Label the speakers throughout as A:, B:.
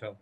A: chao.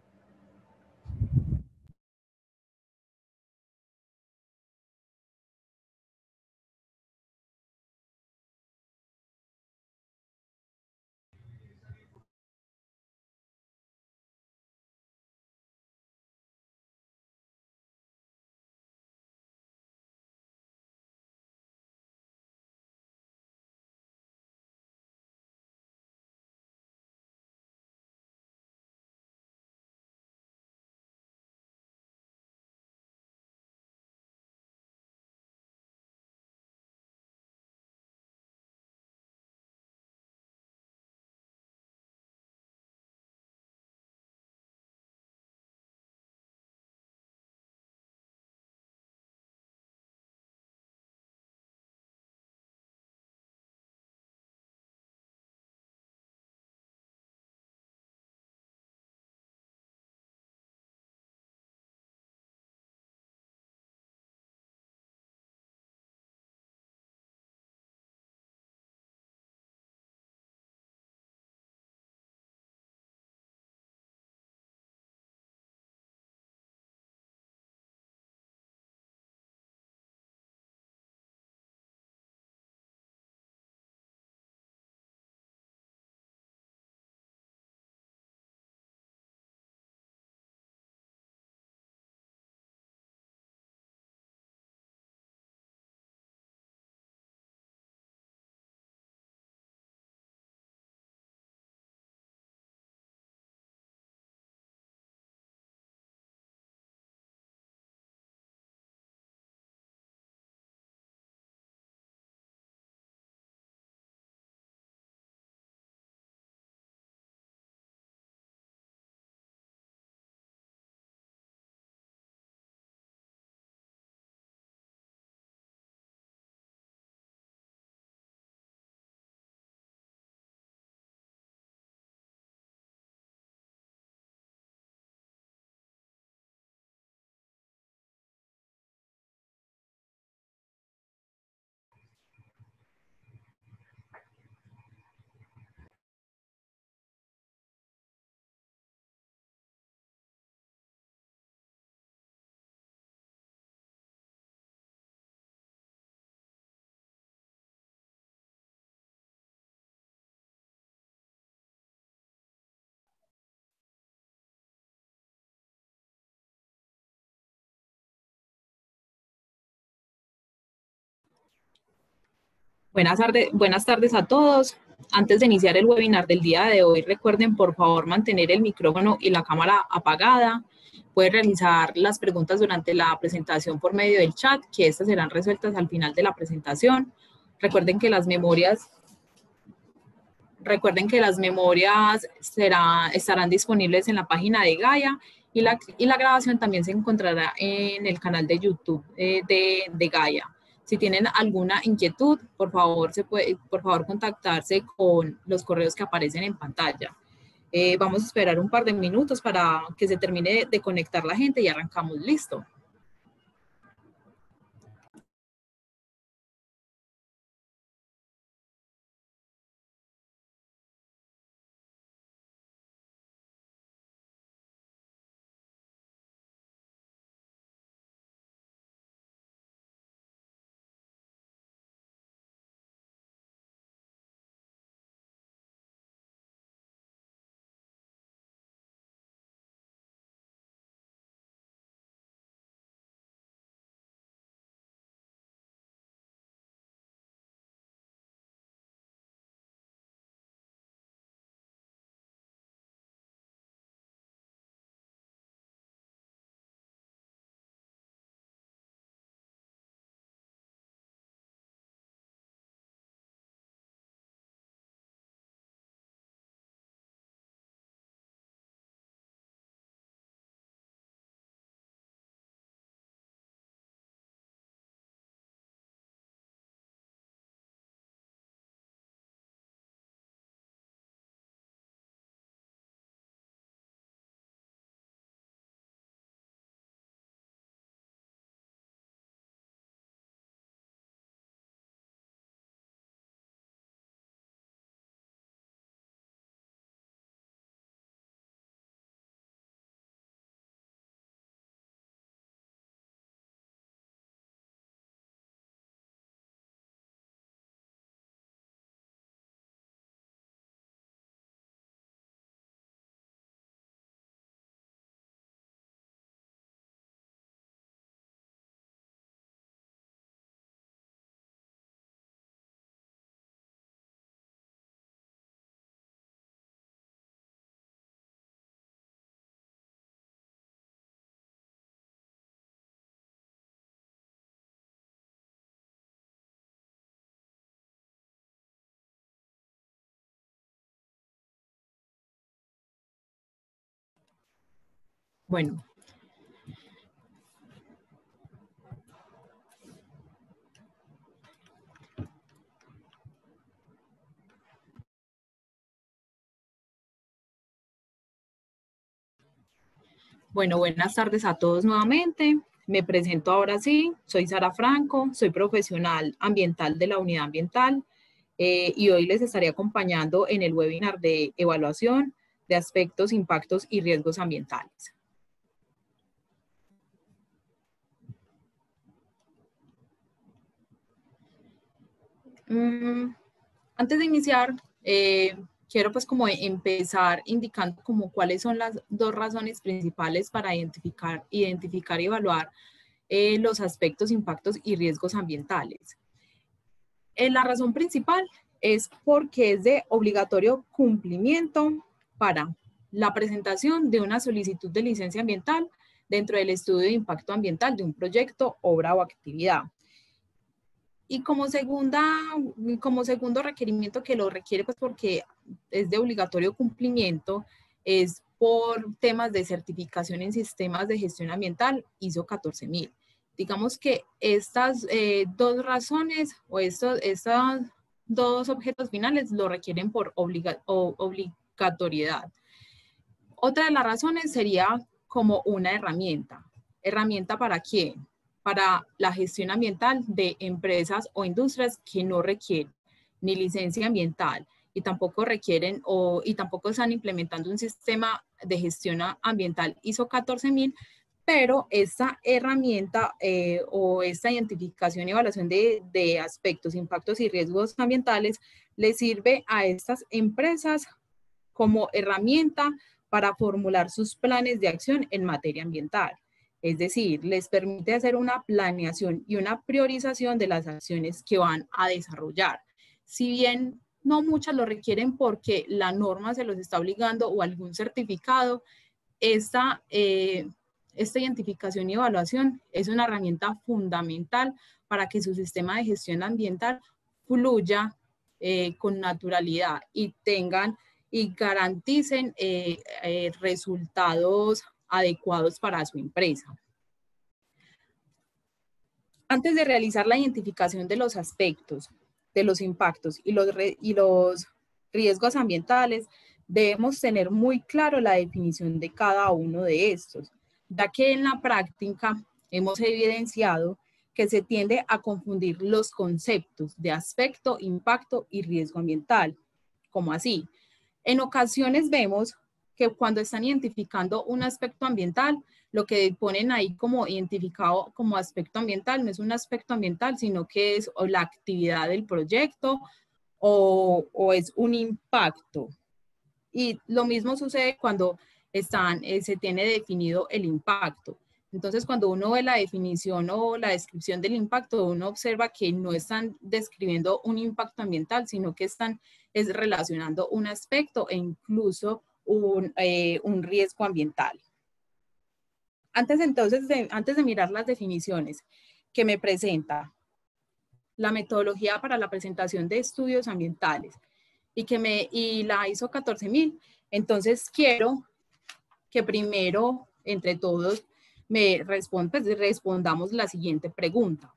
B: Buenas tardes a todos. Antes de iniciar el webinar del día de hoy, recuerden por favor mantener el micrófono y la cámara apagada. Pueden realizar las preguntas durante la presentación por medio del chat, que estas serán resueltas al final de la presentación. Recuerden que las memorias estarán disponibles en la página de Gaia y la grabación también se encontrará en el canal de YouTube de Gaia. Si tienen alguna inquietud, por favor contactarse con los correos que aparecen en pantalla. Vamos a esperar un par de minutos para que se termine de conectar la gente y arrancamos. Listo. Bueno, buenas tardes a todos nuevamente. Me presento ahora sí, soy Sara Franco, soy profesional ambiental de la unidad ambiental y hoy les estaré acompañando en el webinar de evaluación de aspectos, impactos y riesgos ambientales. Antes de iniciar, quiero pues como empezar indicando como cuáles son las dos razones principales para identificar y evaluar los aspectos, impactos y riesgos ambientales. La razón principal es porque es de obligatorio cumplimiento para la presentación de una solicitud de licencia ambiental dentro del estudio de impacto ambiental de un proyecto, obra o actividad. Y como segundo requerimiento que lo requiere, pues porque es de obligatorio cumplimiento, es por temas de certificación en sistemas de gestión ambiental ISO 14000. Digamos que estas dos razones o estos dos objetos finales lo requieren por obligatoriedad. Otra de las razones sería como una herramienta. ¿Herramienta para quién? Para la gestión ambiental de empresas o industrias que no requieren ni licencia ambiental y tampoco requieren y tampoco están implementando un sistema de gestión ambiental ISO 14000, pero esta herramienta o esta identificación y evaluación de aspectos, impactos y riesgos ambientales le sirve a estas empresas como herramienta para formular sus planes de acción en materia ambiental. Es decir, les permite hacer una planeación y una priorización de las acciones que van a desarrollar. Si bien no muchas lo requieren porque la norma se los está obligando o algún certificado, esta identificación y evaluación es una herramienta fundamental para que su sistema de gestión ambiental fluya con naturalidad y tengan y garanticen resultados adecuados para su empresa. Antes de realizar la identificación de los aspectos, de los impactos y los riesgos ambientales, debemos tener muy claro la definición de cada uno de estos, ya que en la práctica hemos evidenciado que se tiende a confundir los conceptos de aspecto, impacto y riesgo ambiental. ¿Cómo así? En ocasiones vemos que cuando están identificando un aspecto ambiental, lo que ponen ahí como identificado como aspecto ambiental no es un aspecto ambiental, sino que es o la actividad del proyecto o es un impacto. Y lo mismo sucede cuando se tiene definido el impacto. Entonces, cuando uno ve la definición o la descripción del impacto, uno observa que no están describiendo un impacto ambiental, sino que están relacionando un aspecto e incluso un riesgo ambiental. Antes de mirar las definiciones que me presenta la metodología para la presentación de estudios ambientales y la ISO 14000, entonces quiero que primero, entre todos, respondamos la siguiente pregunta.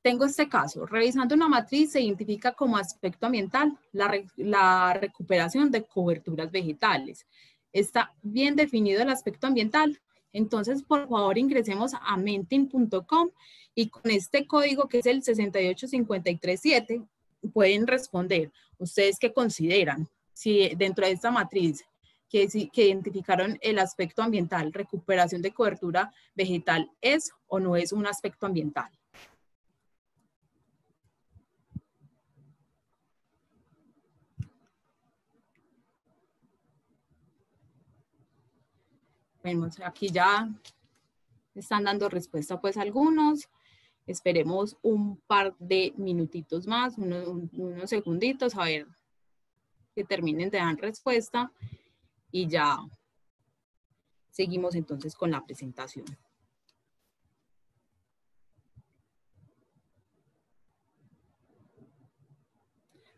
B: Tengo este caso. Revisando una matriz se identifica como aspecto ambiental la recuperación de coberturas vegetales. ¿Está bien definido el aspecto ambiental? Entonces, por favor, ingresemos a mentin.com y con este código que es el 68537 pueden responder. ¿Ustedes qué consideran? Si dentro de esta matriz que identificaron el aspecto ambiental, recuperación de cobertura vegetal, ¿es o no es un aspecto ambiental? Bueno, aquí ya están dando respuesta pues algunos. Esperemos un par de minutitos más, unos segunditos, a ver que terminen de dar respuesta y ya seguimos entonces con la presentación.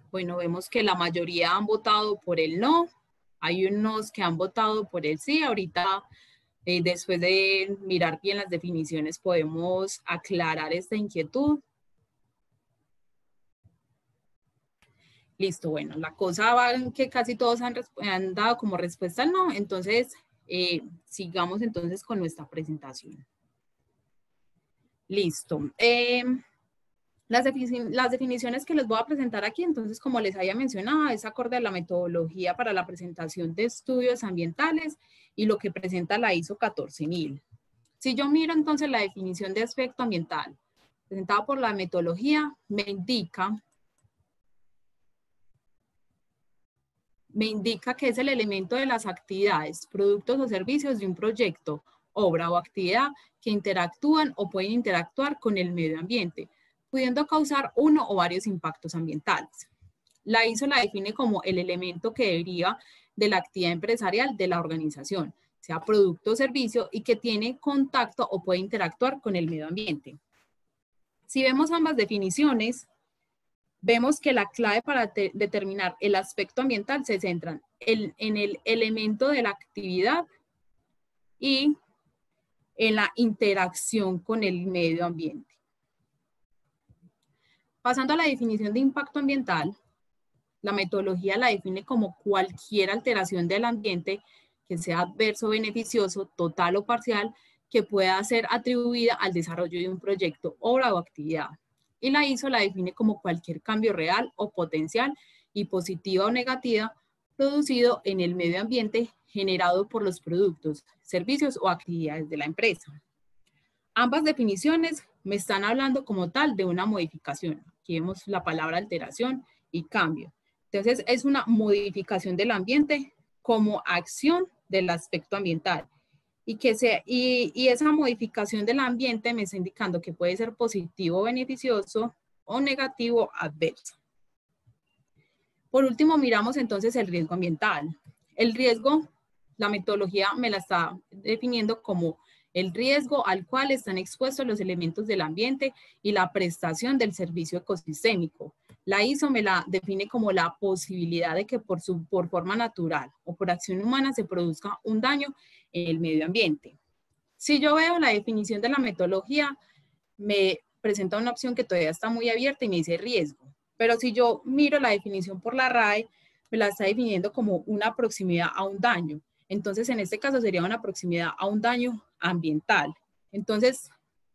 B: Bueno, vemos que la mayoría han votado por el no, Hay unos que han votado por el sí. Ahorita, después de mirar bien las definiciones, podemos aclarar esta inquietud. Listo, bueno, la cosa va en que casi todos han dado como respuesta no, entonces sigamos entonces con nuestra presentación. Listo. Las definiciones que les voy a presentar aquí, entonces, como les había mencionado, es acorde a la metodología para la presentación de estudios ambientales y lo que presenta la ISO 14000. Si yo miro entonces la definición de aspecto ambiental presentada por la metodología, me indica que es el elemento de las actividades, productos o servicios de un proyecto, obra o actividad que interactúan o pueden interactuar con el medio ambiente, pudiendo causar uno o varios impactos ambientales. La ISO la define como el elemento que deriva de la actividad empresarial de la organización, sea producto o servicio, y que tiene contacto o puede interactuar con el medio ambiente. Si vemos ambas definiciones, vemos que la clave para determinar el aspecto ambiental se centra en el elemento de la actividad y en la interacción con el medio ambiente. Pasando a la definición de impacto ambiental, la metodología la define como cualquier alteración del ambiente que sea adverso, beneficioso, total o parcial, que pueda ser atribuida al desarrollo de un proyecto, obra o actividad. Y la ISO la define como cualquier cambio real o potencial y positiva o negativa producido en el medio ambiente generado por los productos, servicios o actividades de la empresa. Ambas definiciones me están hablando como tal de una modificación. Aquí vemos la palabra alteración y cambio. Entonces, es una modificación del ambiente como acción del aspecto ambiental. Y esa modificación del ambiente me está indicando que puede ser positivo, beneficioso o negativo, adverso. Por último, miramos entonces el riesgo ambiental. El riesgo, la metodología me la está definiendo como el riesgo al cual están expuestos los elementos del ambiente y la prestación del servicio ecosistémico. La ISO me la define como la posibilidad de que por forma natural o por acción humana se produzca un daño en el medio ambiente. Si yo veo la definición de la metodología, me presenta una opción que todavía está muy abierta y me dice riesgo. Pero si yo miro la definición por la RAE, me la está definiendo como una proximidad a un daño. Entonces, en este caso sería una proximidad a un daño ambiental. Entonces,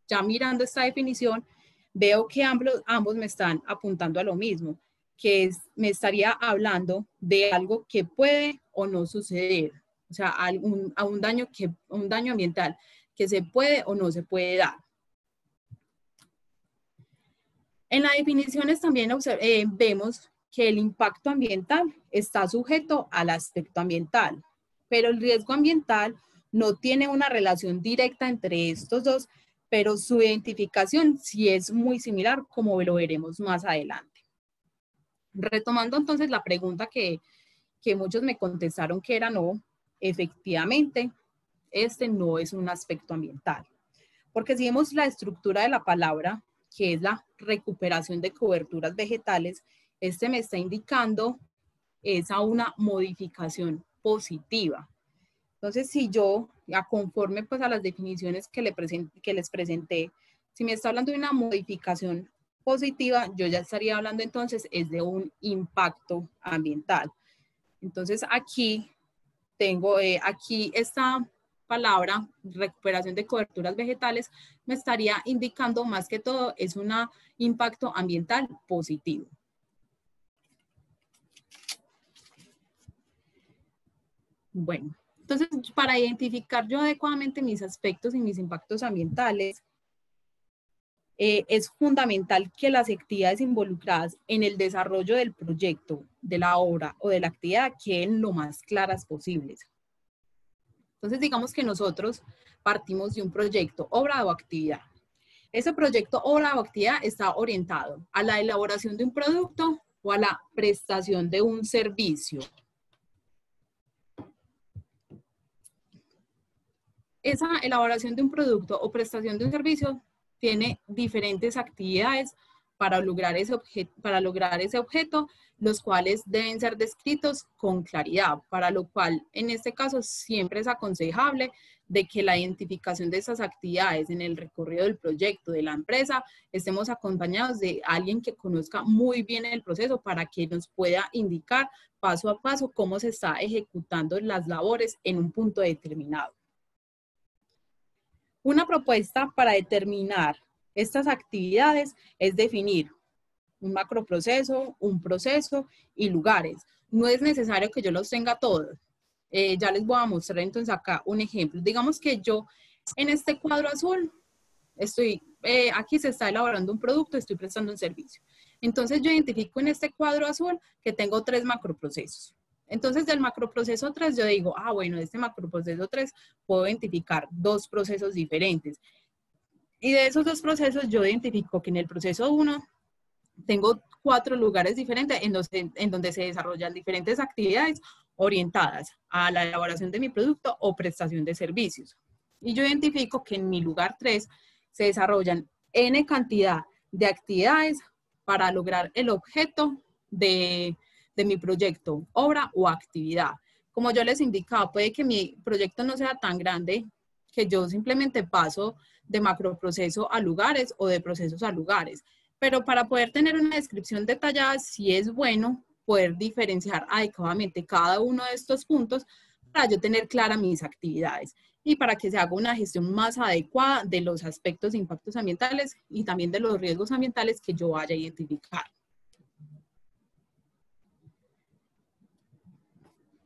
B: ya mirando esta definición, veo que ambos me están apuntando a lo mismo, que me estaría hablando de algo que puede o no suceder, o sea, a un daño ambiental que se puede o no se puede dar. En las definiciones también vemos que el impacto ambiental está sujeto al aspecto ambiental, pero el riesgo ambiental no tiene una relación directa entre estos dos, pero su identificación sí es muy similar, como lo veremos más adelante. Retomando entonces la pregunta que muchos me contestaron que era no, efectivamente, este no es un aspecto ambiental. Porque si vemos la estructura de la palabra, que es la recuperación de coberturas vegetales, este me está indicando esa una modificación positiva. Entonces, si yo, conforme pues a las definiciones que les presenté, si me está hablando de una modificación positiva, yo ya estaría hablando entonces es de un impacto ambiental. Entonces, aquí tengo, aquí esta palabra, recuperación de coberturas vegetales, me estaría indicando más que todo es un impacto ambiental positivo. Bueno, entonces para identificar yo adecuadamente mis aspectos y mis impactos ambientales, es fundamental que las actividades involucradas en el desarrollo del proyecto, de la obra o de la actividad queden lo más claras posibles. Entonces, digamos que nosotros partimos de un proyecto, obra o actividad. Ese proyecto, obra o actividad está orientado a la elaboración de un producto o a la prestación de un servicio. Esa elaboración de un producto o prestación de un servicio tiene diferentes actividades para lograr ese objeto, los cuales deben ser descritos con claridad, para lo cual en este caso siempre es aconsejable de que la identificación de esas actividades en el recorrido del proyecto de la empresa estemos acompañados de alguien que conozca muy bien el proceso para que nos pueda indicar paso a paso cómo se está ejecutando las labores en un punto determinado. Una propuesta para determinar estas actividades es definir un macroproceso, un proceso y lugares. No es necesario que yo los tenga todos. Ya les voy a mostrar entonces acá un ejemplo. Digamos que yo en este cuadro azul aquí se está elaborando un producto, estoy prestando un servicio. Entonces yo identifico en este cuadro azul que tengo 3 macroprocesos. Entonces del macroproceso 3 yo digo, bueno, de este macroproceso 3 puedo identificar 2 procesos diferentes. Y de esos 2 procesos yo identifico que en el proceso 1 tengo 4 lugares diferentes en donde se desarrollan diferentes actividades orientadas a la elaboración de mi producto o prestación de servicios. Y yo identifico que en mi lugar 3 se desarrollan N cantidad de actividades para lograr el objeto de mi proyecto, obra o actividad. Como yo les indicaba, puede que mi proyecto no sea tan grande que yo simplemente paso de macroproceso a lugares o de procesos a lugares. Pero para poder tener una descripción detallada, sí es bueno poder diferenciar adecuadamente cada uno de estos puntos para yo tener claras mis actividades y para que se haga una gestión más adecuada de los aspectos de impactos ambientales y también de los riesgos ambientales que yo vaya a identificar.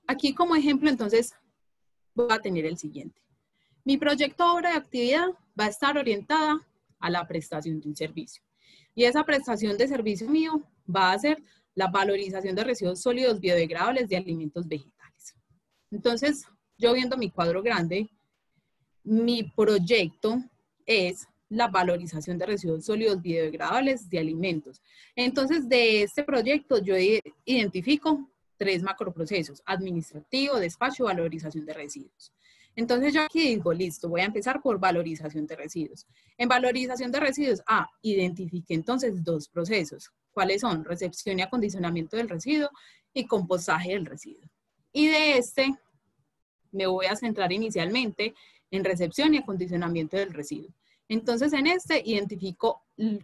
B: Aquí como ejemplo, entonces, voy a tener el siguiente. Mi proyecto obra de actividad va a estar orientada a la prestación de un servicio. Y esa prestación de servicio mío va a ser la valorización de residuos sólidos biodegradables de alimentos vegetales. Entonces, yo viendo mi cuadro grande, mi proyecto es la valorización de residuos sólidos biodegradables de alimentos. Entonces, de este proyecto yo identifico 3 macroprocesos: administrativo, despacho y valorización de residuos. Entonces yo aquí digo, listo, voy a empezar por valorización de residuos. En valorización de residuos, identifiqué entonces 2 procesos. ¿Cuáles son? Recepción y acondicionamiento del residuo y compostaje del residuo. Y de este me voy a centrar inicialmente en recepción y acondicionamiento del residuo. Entonces en este identifico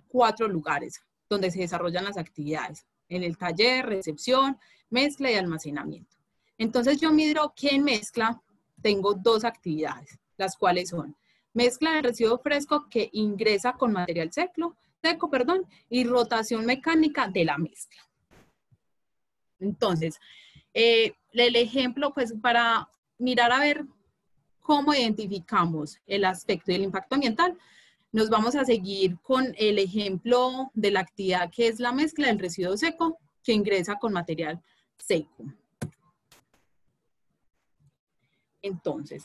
B: 4 lugares donde se desarrollan las actividades: en el taller, recepción, mezcla y almacenamiento. Entonces yo miro que en mezcla tengo 2 actividades, las cuales son mezcla de residuo fresco que ingresa con material seco, y rotación mecánica de la mezcla. Entonces, el ejemplo, pues para mirar a ver cómo identificamos el aspecto del impacto ambiental, nos vamos a seguir con el ejemplo de la actividad que es la mezcla del residuo seco que ingresa con material seco. Entonces,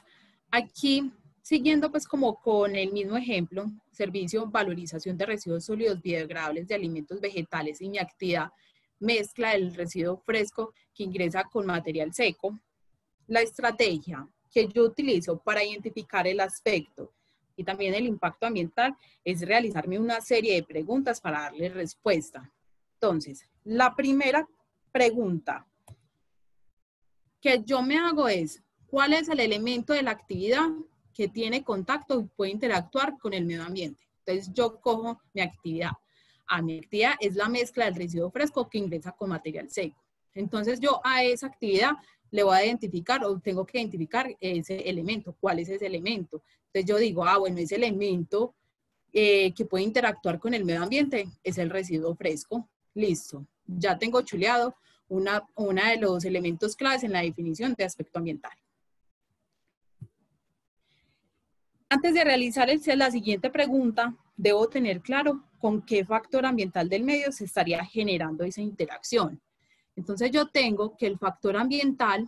B: aquí, siguiendo pues como con el mismo ejemplo, servicio, valorización de residuos sólidos biodegradables de alimentos vegetales y mi actividad, mezcla del residuo fresco que ingresa con material seco, la estrategia que yo utilizo para identificar el aspecto y también el impacto ambiental es realizarme una serie de preguntas para darle respuesta. Entonces, la primera pregunta que yo me hago es, ¿cuál es el elemento de la actividad que tiene contacto y puede interactuar con el medio ambiente? Entonces yo cojo mi actividad. Mi actividad es la mezcla del residuo fresco que ingresa con material seco. Entonces yo a esa actividad le voy a identificar o tengo que identificar ese elemento. ¿Cuál es ese elemento? Entonces yo digo, bueno, ese elemento que puede interactuar con el medio ambiente es el residuo fresco. Listo. Ya tengo chuleado una de los elementos claves en la definición de aspecto ambiental. Antes de realizar la siguiente pregunta, debo tener claro con qué factor ambiental del medio se estaría generando esa interacción. Entonces yo tengo que el factor ambiental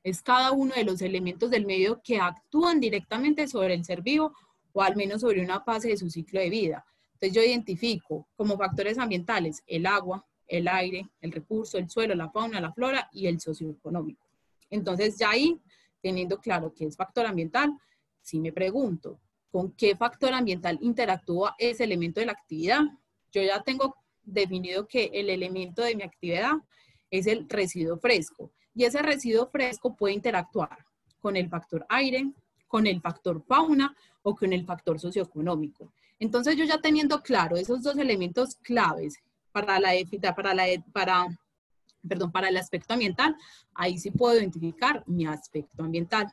B: es cada uno de los elementos del medio que actúan directamente sobre el ser vivo o al menos sobre una fase de su ciclo de vida. Entonces yo identifico como factores ambientales el agua, el aire, el recurso, el suelo, la fauna, la flora y el socioeconómico. Entonces ya ahí, teniendo claro qué es factor ambiental, si me pregunto con qué factor ambiental interactúa ese elemento de la actividad, yo ya tengo definido que el elemento de mi actividad es el residuo fresco. Y ese residuo fresco puede interactuar con el factor aire, con el factor fauna o con el factor socioeconómico. Entonces yo ya teniendo claro esos dos elementos claves para el aspecto ambiental, ahí sí puedo identificar mi aspecto ambiental.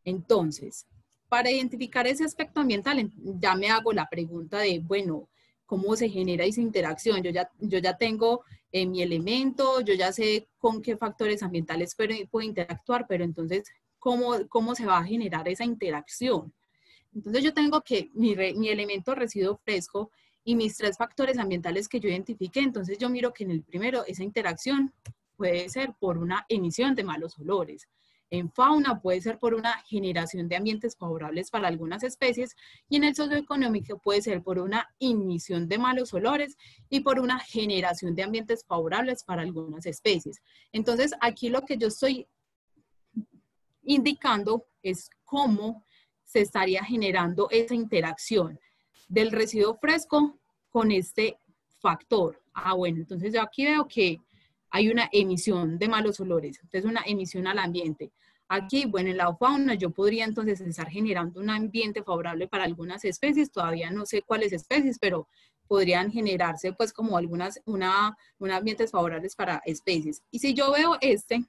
B: Entonces, para identificar ese aspecto ambiental, ya me hago la pregunta de, bueno, ¿cómo se genera esa interacción? Yo ya tengo mi elemento, yo ya sé con qué factores ambientales puedo interactuar, pero entonces, ¿cómo se va a generar esa interacción? Entonces, yo tengo que mi elemento residuo fresco y mis 3 factores ambientales que yo identifiqué, entonces yo miro que en el primero, esa interacción puede ser por una emisión de malos olores. En fauna puede ser por una generación de ambientes favorables para algunas especies y en el socioeconómico puede ser por una emisión de malos olores y por una generación de ambientes favorables para algunas especies. Entonces, aquí lo que yo estoy indicando es cómo se estaría generando esa interacción del residuo fresco con este factor. Bueno, entonces yo aquí veo que hay una emisión de malos olores, entonces una emisión al ambiente. Aquí, bueno, en la fauna yo podría entonces estar generando un ambiente favorable para algunas especies, todavía no sé cuáles especies, pero podrían generarse pues como ambientes favorables para especies. Y si yo veo este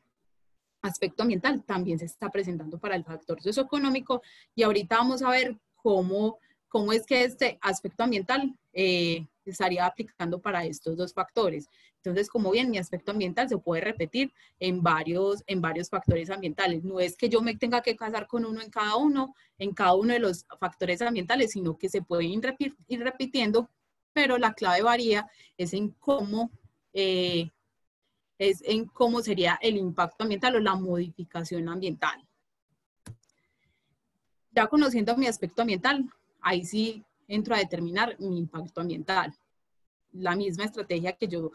B: aspecto ambiental, también se está presentando para el factor socioeconómico y ahorita vamos a ver cómo es que este aspecto ambiental estaría aplicando para estos 2 factores. Entonces, como bien, mi aspecto ambiental se puede repetir en varios factores ambientales. No es que yo me tenga que casar con uno en cada uno de los factores ambientales, sino que se pueden ir repitiendo, pero la clave varía es en cómo sería el impacto ambiental o la modificación ambiental. Ya conociendo mi aspecto ambiental, ahí sí entro a determinar mi impacto ambiental. La misma estrategia que yo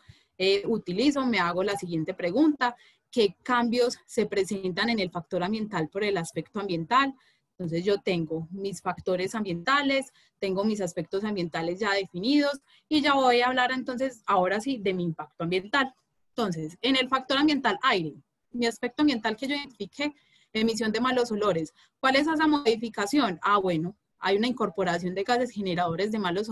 B: utilizo, me hago la siguiente pregunta: ¿qué cambios se presentan en el factor ambiental por el aspecto ambiental? Entonces yo tengo mis factores ambientales, tengo mis aspectos ambientales ya definidos y ya voy a hablar entonces ahora sí de mi impacto ambiental. Entonces, en el factor ambiental aire, mi aspecto ambiental que yo identifiqué, emisión de malos olores. ¿Cuál es esa modificación? Bueno, hay una incorporación de gases generadores de malos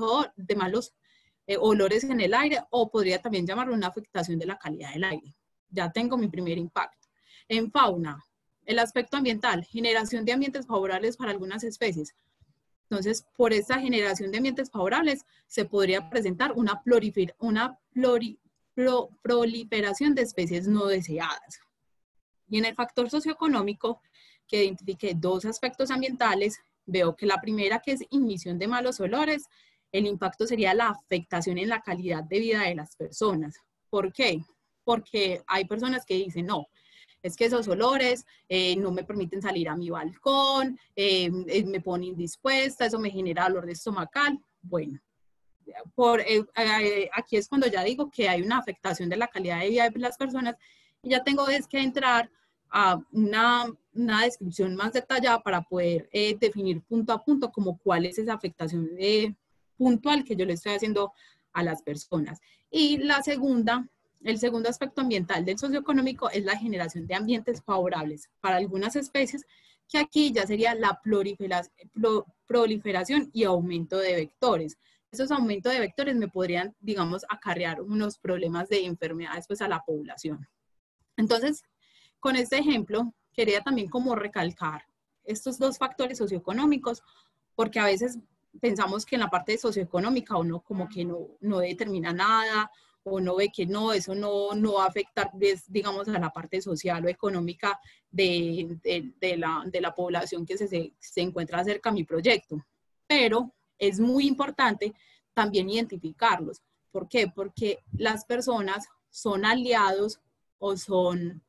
B: olores en el aire, o podría también llamarlo una afectación de la calidad del aire. Ya tengo mi primer impacto. En fauna, el aspecto ambiental, generación de ambientes favorables para algunas especies. Entonces, por esta generación de ambientes favorables, se podría presentar una proliferación de especies no deseadas. Y en el factor socioeconómico, que identifique 2 aspectos ambientales, veo que la primera, que es emisión de malos olores, el impacto sería la afectación en la calidad de vida de las personas. ¿Por qué? Porque hay personas que dicen, no, es que esos olores no me permiten salir a mi balcón, me pone indispuesta, eso me genera dolor de estomacal. Bueno, aquí es cuando ya digo que hay una afectación de la calidad de vida de las personas y ya tengo que entrar a una descripción más detallada para poder definir punto a punto como cuál es esa afectación puntual que yo le estoy haciendo a las personas. Y el segundo aspecto ambiental del socioeconómico es la generación de ambientes favorables para algunas especies, que aquí ya sería la proliferación y aumento de vectores. Esos aumentos de vectores me podrían, digamos, acarrear unos problemas de enfermedades pues, a la población. Entonces, con este ejemplo, quería también como recalcar estos 2 factores socioeconómicos, porque a veces pensamos que en la parte socioeconómica uno como que no determina nada, o no ve que no, eso no va a afectar, digamos, a la parte social o económica de la población que se encuentra cerca a mi proyecto. Pero es muy importante también identificarlos. ¿Por qué? Porque las personas son aliados o son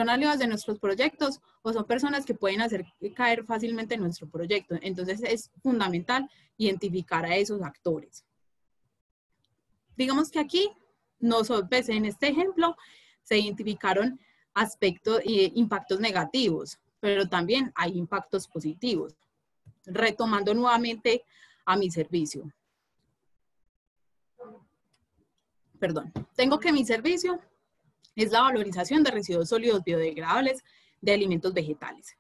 B: aliados de nuestros proyectos o son personas que pueden hacer caer fácilmente en nuestro proyecto. Entonces es fundamental identificar a esos actores. Digamos que aquí, pues en este ejemplo, se identificaron impactos negativos, pero también hay impactos positivos. Retomando nuevamente a mi servicio. tengo que mi servicio es la valorización de residuos sólidos biodegradables de alimentos vegetales.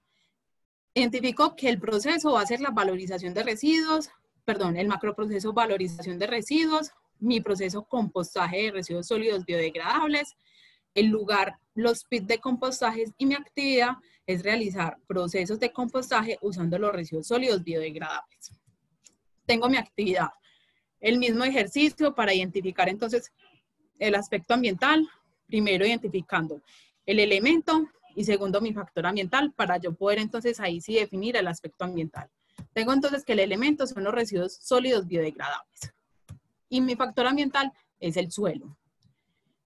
B: Identifico que el proceso va a ser la valorización de residuos, el macroproceso valorización de residuos, mi proceso compostaje de residuos sólidos biodegradables, el lugar, los pits de compostajes y mi actividad es realizar procesos de compostaje usando los residuos sólidos biodegradables. Tengo mi actividad, el mismo ejercicio para identificar entonces el aspecto ambiental, primero identificando el elemento y segundo mi factor ambiental para yo poder entonces ahí sí definir el aspecto ambiental. Tengo entonces que el elemento son los residuos sólidos biodegradables y mi factor ambiental es el suelo.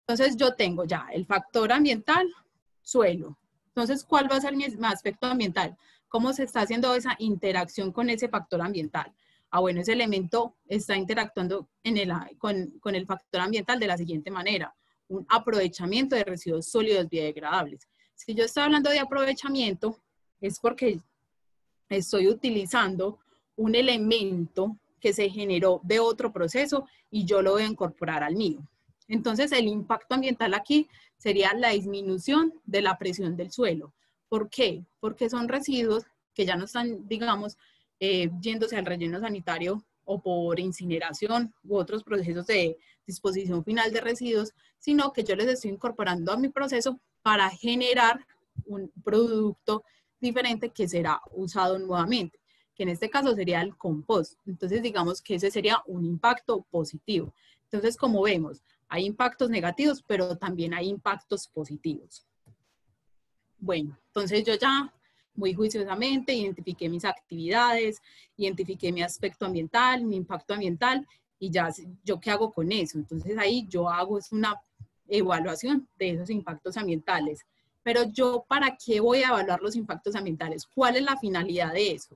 B: Entonces yo tengo ya el factor ambiental, suelo. Entonces, ¿cuál va a ser mi aspecto ambiental? ¿Cómo se está haciendo esa interacción con ese factor ambiental? Bueno, ese elemento está interactuando con el factor ambiental de la siguiente manera. Un aprovechamiento de residuos sólidos biodegradables. Si yo estoy hablando de aprovechamiento, es porque estoy utilizando un elemento que se generó de otro proceso y yo lo voy a incorporar al mío. Entonces, el impacto ambiental aquí sería la disminución de la presión del suelo. ¿Por qué? Porque son residuos que ya no están, digamos, yéndose al relleno sanitario o por incineración u otros procesos de disposición final de residuos, sino que yo les estoy incorporando a mi proceso para generar un producto diferente que será usado nuevamente, que en este caso sería el compost. Entonces, digamos que ese sería un impacto positivo. Entonces, como vemos, hay impactos negativos, pero también hay impactos positivos. Bueno, entonces yo ya muy juiciosamente identifiqué mis actividades, identifiqué mi aspecto ambiental, mi impacto ambiental, y ya yo qué hago con eso. Entonces ahí yo hago es una evaluación de esos impactos ambientales. Pero yo, ¿para qué voy a evaluar los impactos ambientales? ¿Cuál es la finalidad de eso?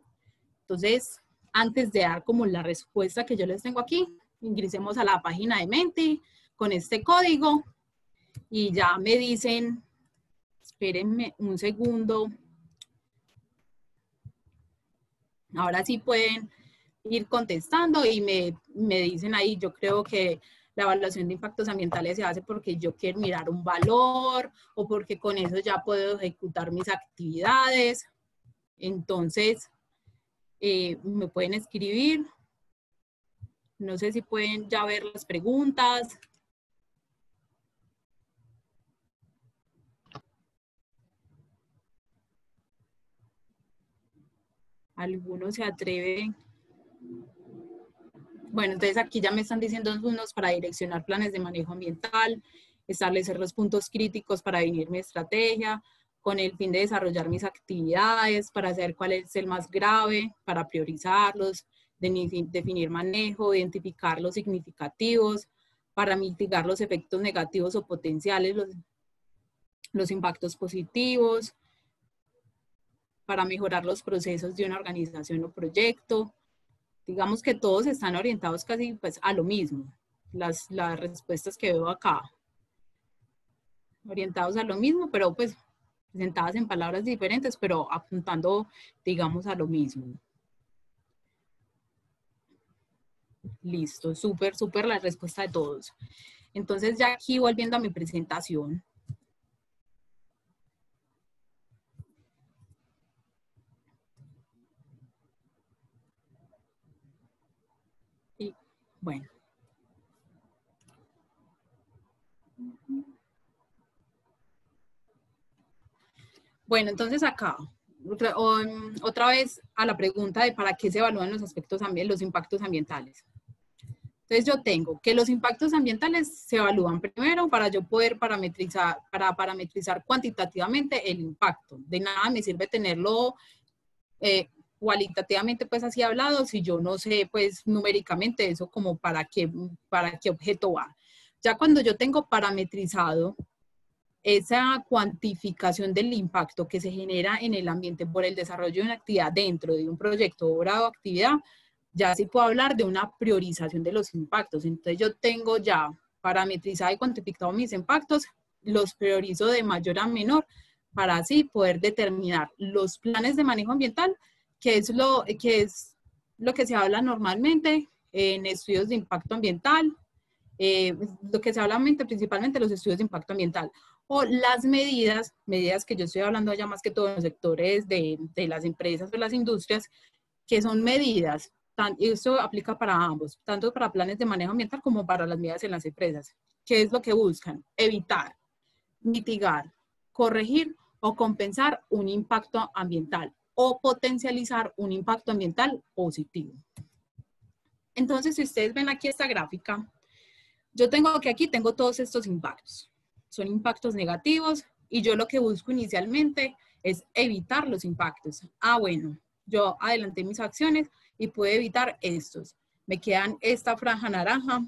B: Entonces, antes de dar como la respuesta que yo les tengo aquí, ingresemos a la página de Menti con este código y ya me dicen, espérenme un segundo. Ahora sí pueden ir contestando y me dicen ahí, yo creo que la evaluación de impactos ambientales se hace porque yo quiero mirar un valor o porque con eso ya puedo ejecutar mis actividades. Entonces, me pueden escribir. No sé si pueden ya ver las preguntas. ¿Alguno se atreve? Bueno, entonces aquí ya me están diciendo unos para direccionar planes de manejo ambiental, establecer los puntos críticos para definir mi estrategia, con el fin de desarrollar mis actividades, para saber cuál es el más grave, para priorizarlos, definir manejo, identificar los significativos, para mitigar los efectos negativos o potenciales, los impactos positivos, para mejorar los procesos de una organización o proyecto. Digamos que todos están orientados casi pues, a lo mismo, las respuestas que veo acá. Orientados a lo mismo, pero pues presentadas en palabras diferentes, pero apuntando, digamos, a lo mismo. Listo, súper, súper la respuesta de todos. Entonces ya aquí volviendo a mi presentación. Y bueno. Bueno, entonces acá, otra vez a la pregunta de para qué se evalúan los aspectos los impactos ambientales. Entonces yo tengo que los impactos ambientales se evalúan primero para yo poder parametrizar cuantitativamente el impacto. De nada me sirve tenerlo cualitativamente pues así hablado si yo no sé pues numéricamente eso como para qué objeto va. Ya cuando yo tengo parametrizado esa cuantificación del impacto que se genera en el ambiente por el desarrollo de una actividad dentro de un proyecto, obra o actividad, ya sí puedo hablar de una priorización de los impactos. Entonces yo tengo ya parametrizado y cuantificado mis impactos, los priorizo de mayor a menor para así poder determinar los planes de manejo ambiental, que es lo que se habla normalmente en estudios de impacto ambiental, lo que se habla principalmente los estudios de impacto ambiental, o las medidas que yo estoy hablando ya más que todo en los sectores de las empresas o las industrias, que son medidas, y esto aplica para ambos, tanto para planes de manejo ambiental como para las medidas en las empresas. ¿Qué es lo que buscan? Evitar, mitigar, corregir o compensar un impacto ambiental o potencializar un impacto ambiental positivo. Entonces, si ustedes ven aquí esta gráfica, yo tengo que aquí tengo todos estos impactos. Son impactos negativos y yo lo que busco inicialmente es evitar los impactos. Bueno, yo adelanté mis acciones y pude evitar estos. Me quedan esta franja naranja.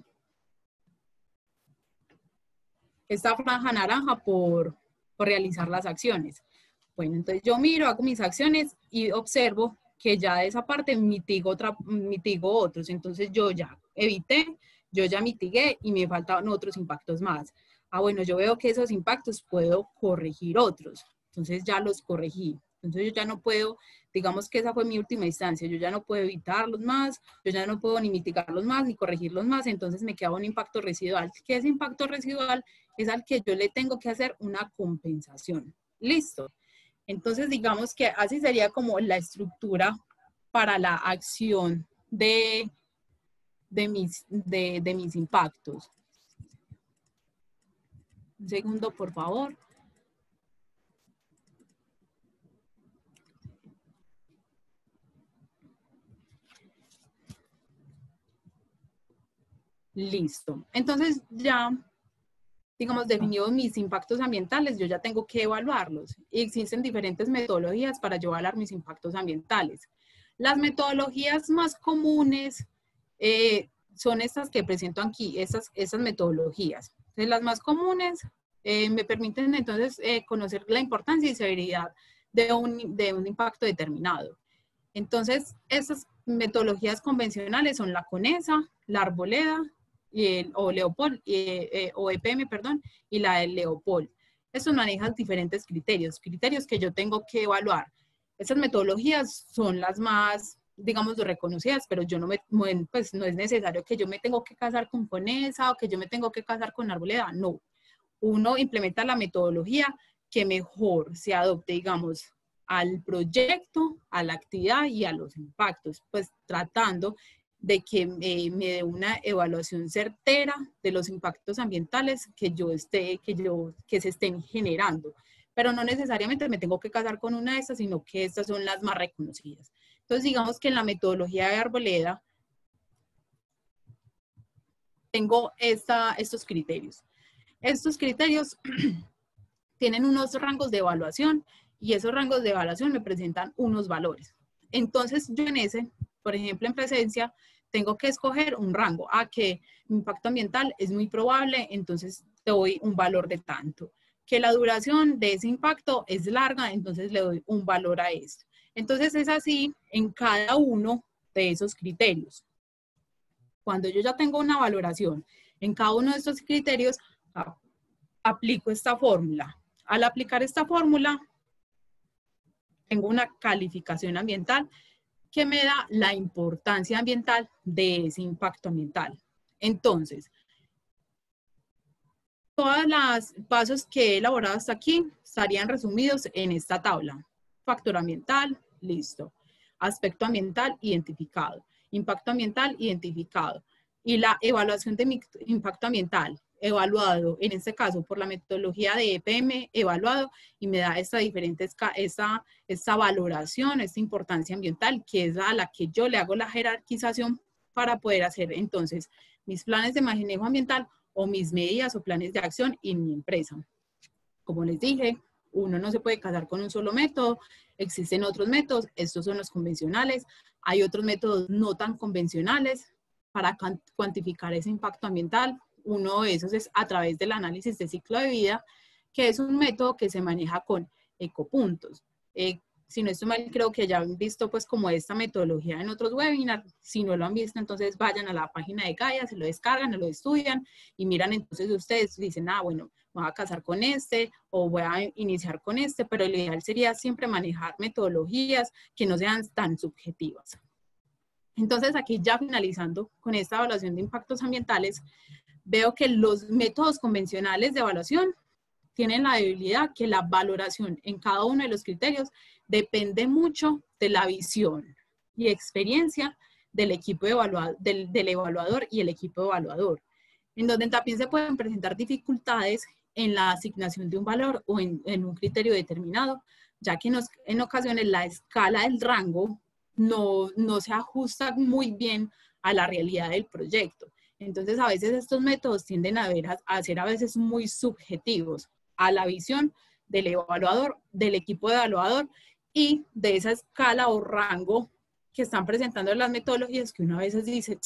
B: Esta franja naranja por realizar las acciones. Bueno, entonces yo miro, hago mis acciones y observo que ya de esa parte mitigo otros. Entonces yo ya evité, yo ya mitigué y me faltaban otros impactos más. Bueno, yo veo que esos impactos puedo corregir otros. Entonces ya los corregí. Entonces yo ya no puedo, digamos que esa fue mi última instancia, yo ya no puedo evitarlos más, yo ya no puedo ni mitigarlos más, ni corregirlos más, entonces me queda un impacto residual. ¿Qué es impacto residual? Es al que yo le tengo que hacer una compensación. Listo. Entonces digamos que así sería como la estructura para la acción de mis impactos. Un segundo, por favor. Listo. Entonces ya, digamos, definidos mis impactos ambientales, yo ya tengo que evaluarlos. Y existen diferentes metodologías para yo evaluar mis impactos ambientales. Las metodologías más comunes son estas que presento aquí, estas metodologías. Entonces, las más comunes me permiten entonces conocer la importancia y severidad de un impacto determinado. Entonces, estas metodologías convencionales son la CONESA, la Arboleda, o Leopold, o EPM, perdón, y la de Leopold. Estos manejan diferentes criterios que yo tengo que evaluar. Estas metodologías son las más, digamos, reconocidas, pero yo pues no es necesario que yo me tengo que casar con CONESA o que yo me tengo que casar con Arboleda, no. Uno implementa la metodología que mejor se adopte, digamos, al proyecto, a la actividad y a los impactos, pues tratando de que me dé una evaluación certera de los impactos ambientales que se estén generando. Pero no necesariamente me tengo que casar con una de estas, sino que estas son las más reconocidas. Entonces, digamos que en la metodología de Arboleda tengo estos criterios. Estos criterios tienen unos rangos de evaluación y esos rangos de evaluación me presentan unos valores. Entonces, yo en ese, por ejemplo, en presencia, tengo que escoger un rango. Que mi impacto ambiental es muy probable, entonces te doy un valor de tanto. Que la duración de ese impacto es larga, entonces le doy un valor a esto. Entonces es así en cada uno de esos criterios. Cuando yo ya tengo una valoración en cada uno de estos criterios, aplico esta fórmula. Al aplicar esta fórmula, tengo una calificación ambiental que me da la importancia ambiental de ese impacto ambiental. Entonces, todos los pasos que he elaborado hasta aquí estarían resumidos en esta tabla. Factor ambiental, listo. Aspecto ambiental, identificado. Impacto ambiental, identificado. Y la evaluación de mi impacto ambiental, evaluado, en este caso por la metodología de EPM, evaluado, y me da esta valoración, esta importancia ambiental, que es a la que yo le hago la jerarquización para poder hacer entonces mis planes de manejo ambiental o mis medidas o planes de acción en mi empresa. Como les dije, uno no se puede casar con un solo método, existen otros métodos, estos son los convencionales, hay otros métodos no tan convencionales para cuantificar ese impacto ambiental. Uno de esos es a través del análisis de ciclo de vida, que es un método que se maneja con ecopuntos. Si no estoy mal, creo que ya han visto pues como esta metodología en otros webinars. Si no lo han visto, entonces vayan a la página de Gaia, se lo descargan, lo estudian y miran, entonces ustedes dicen, bueno, me voy a casar con este o voy a iniciar con este, pero lo ideal sería siempre manejar metodologías que no sean tan subjetivas. Entonces aquí ya finalizando con esta evaluación de impactos ambientales, veo que los métodos convencionales de evaluación tienen la debilidad que la valoración en cada uno de los criterios depende mucho de la visión y experiencia del equipo del evaluador y el equipo evaluador, en donde también se pueden presentar dificultades en la asignación de un valor o en un criterio determinado, ya que en ocasiones la escala del rango no se ajusta muy bien a la realidad del proyecto. Entonces, a veces estos métodos tienden a ser a veces muy subjetivos a la visión del evaluador, del equipo de evaluador y de esa escala o rango que están presentando las metodologías que uno a veces dice,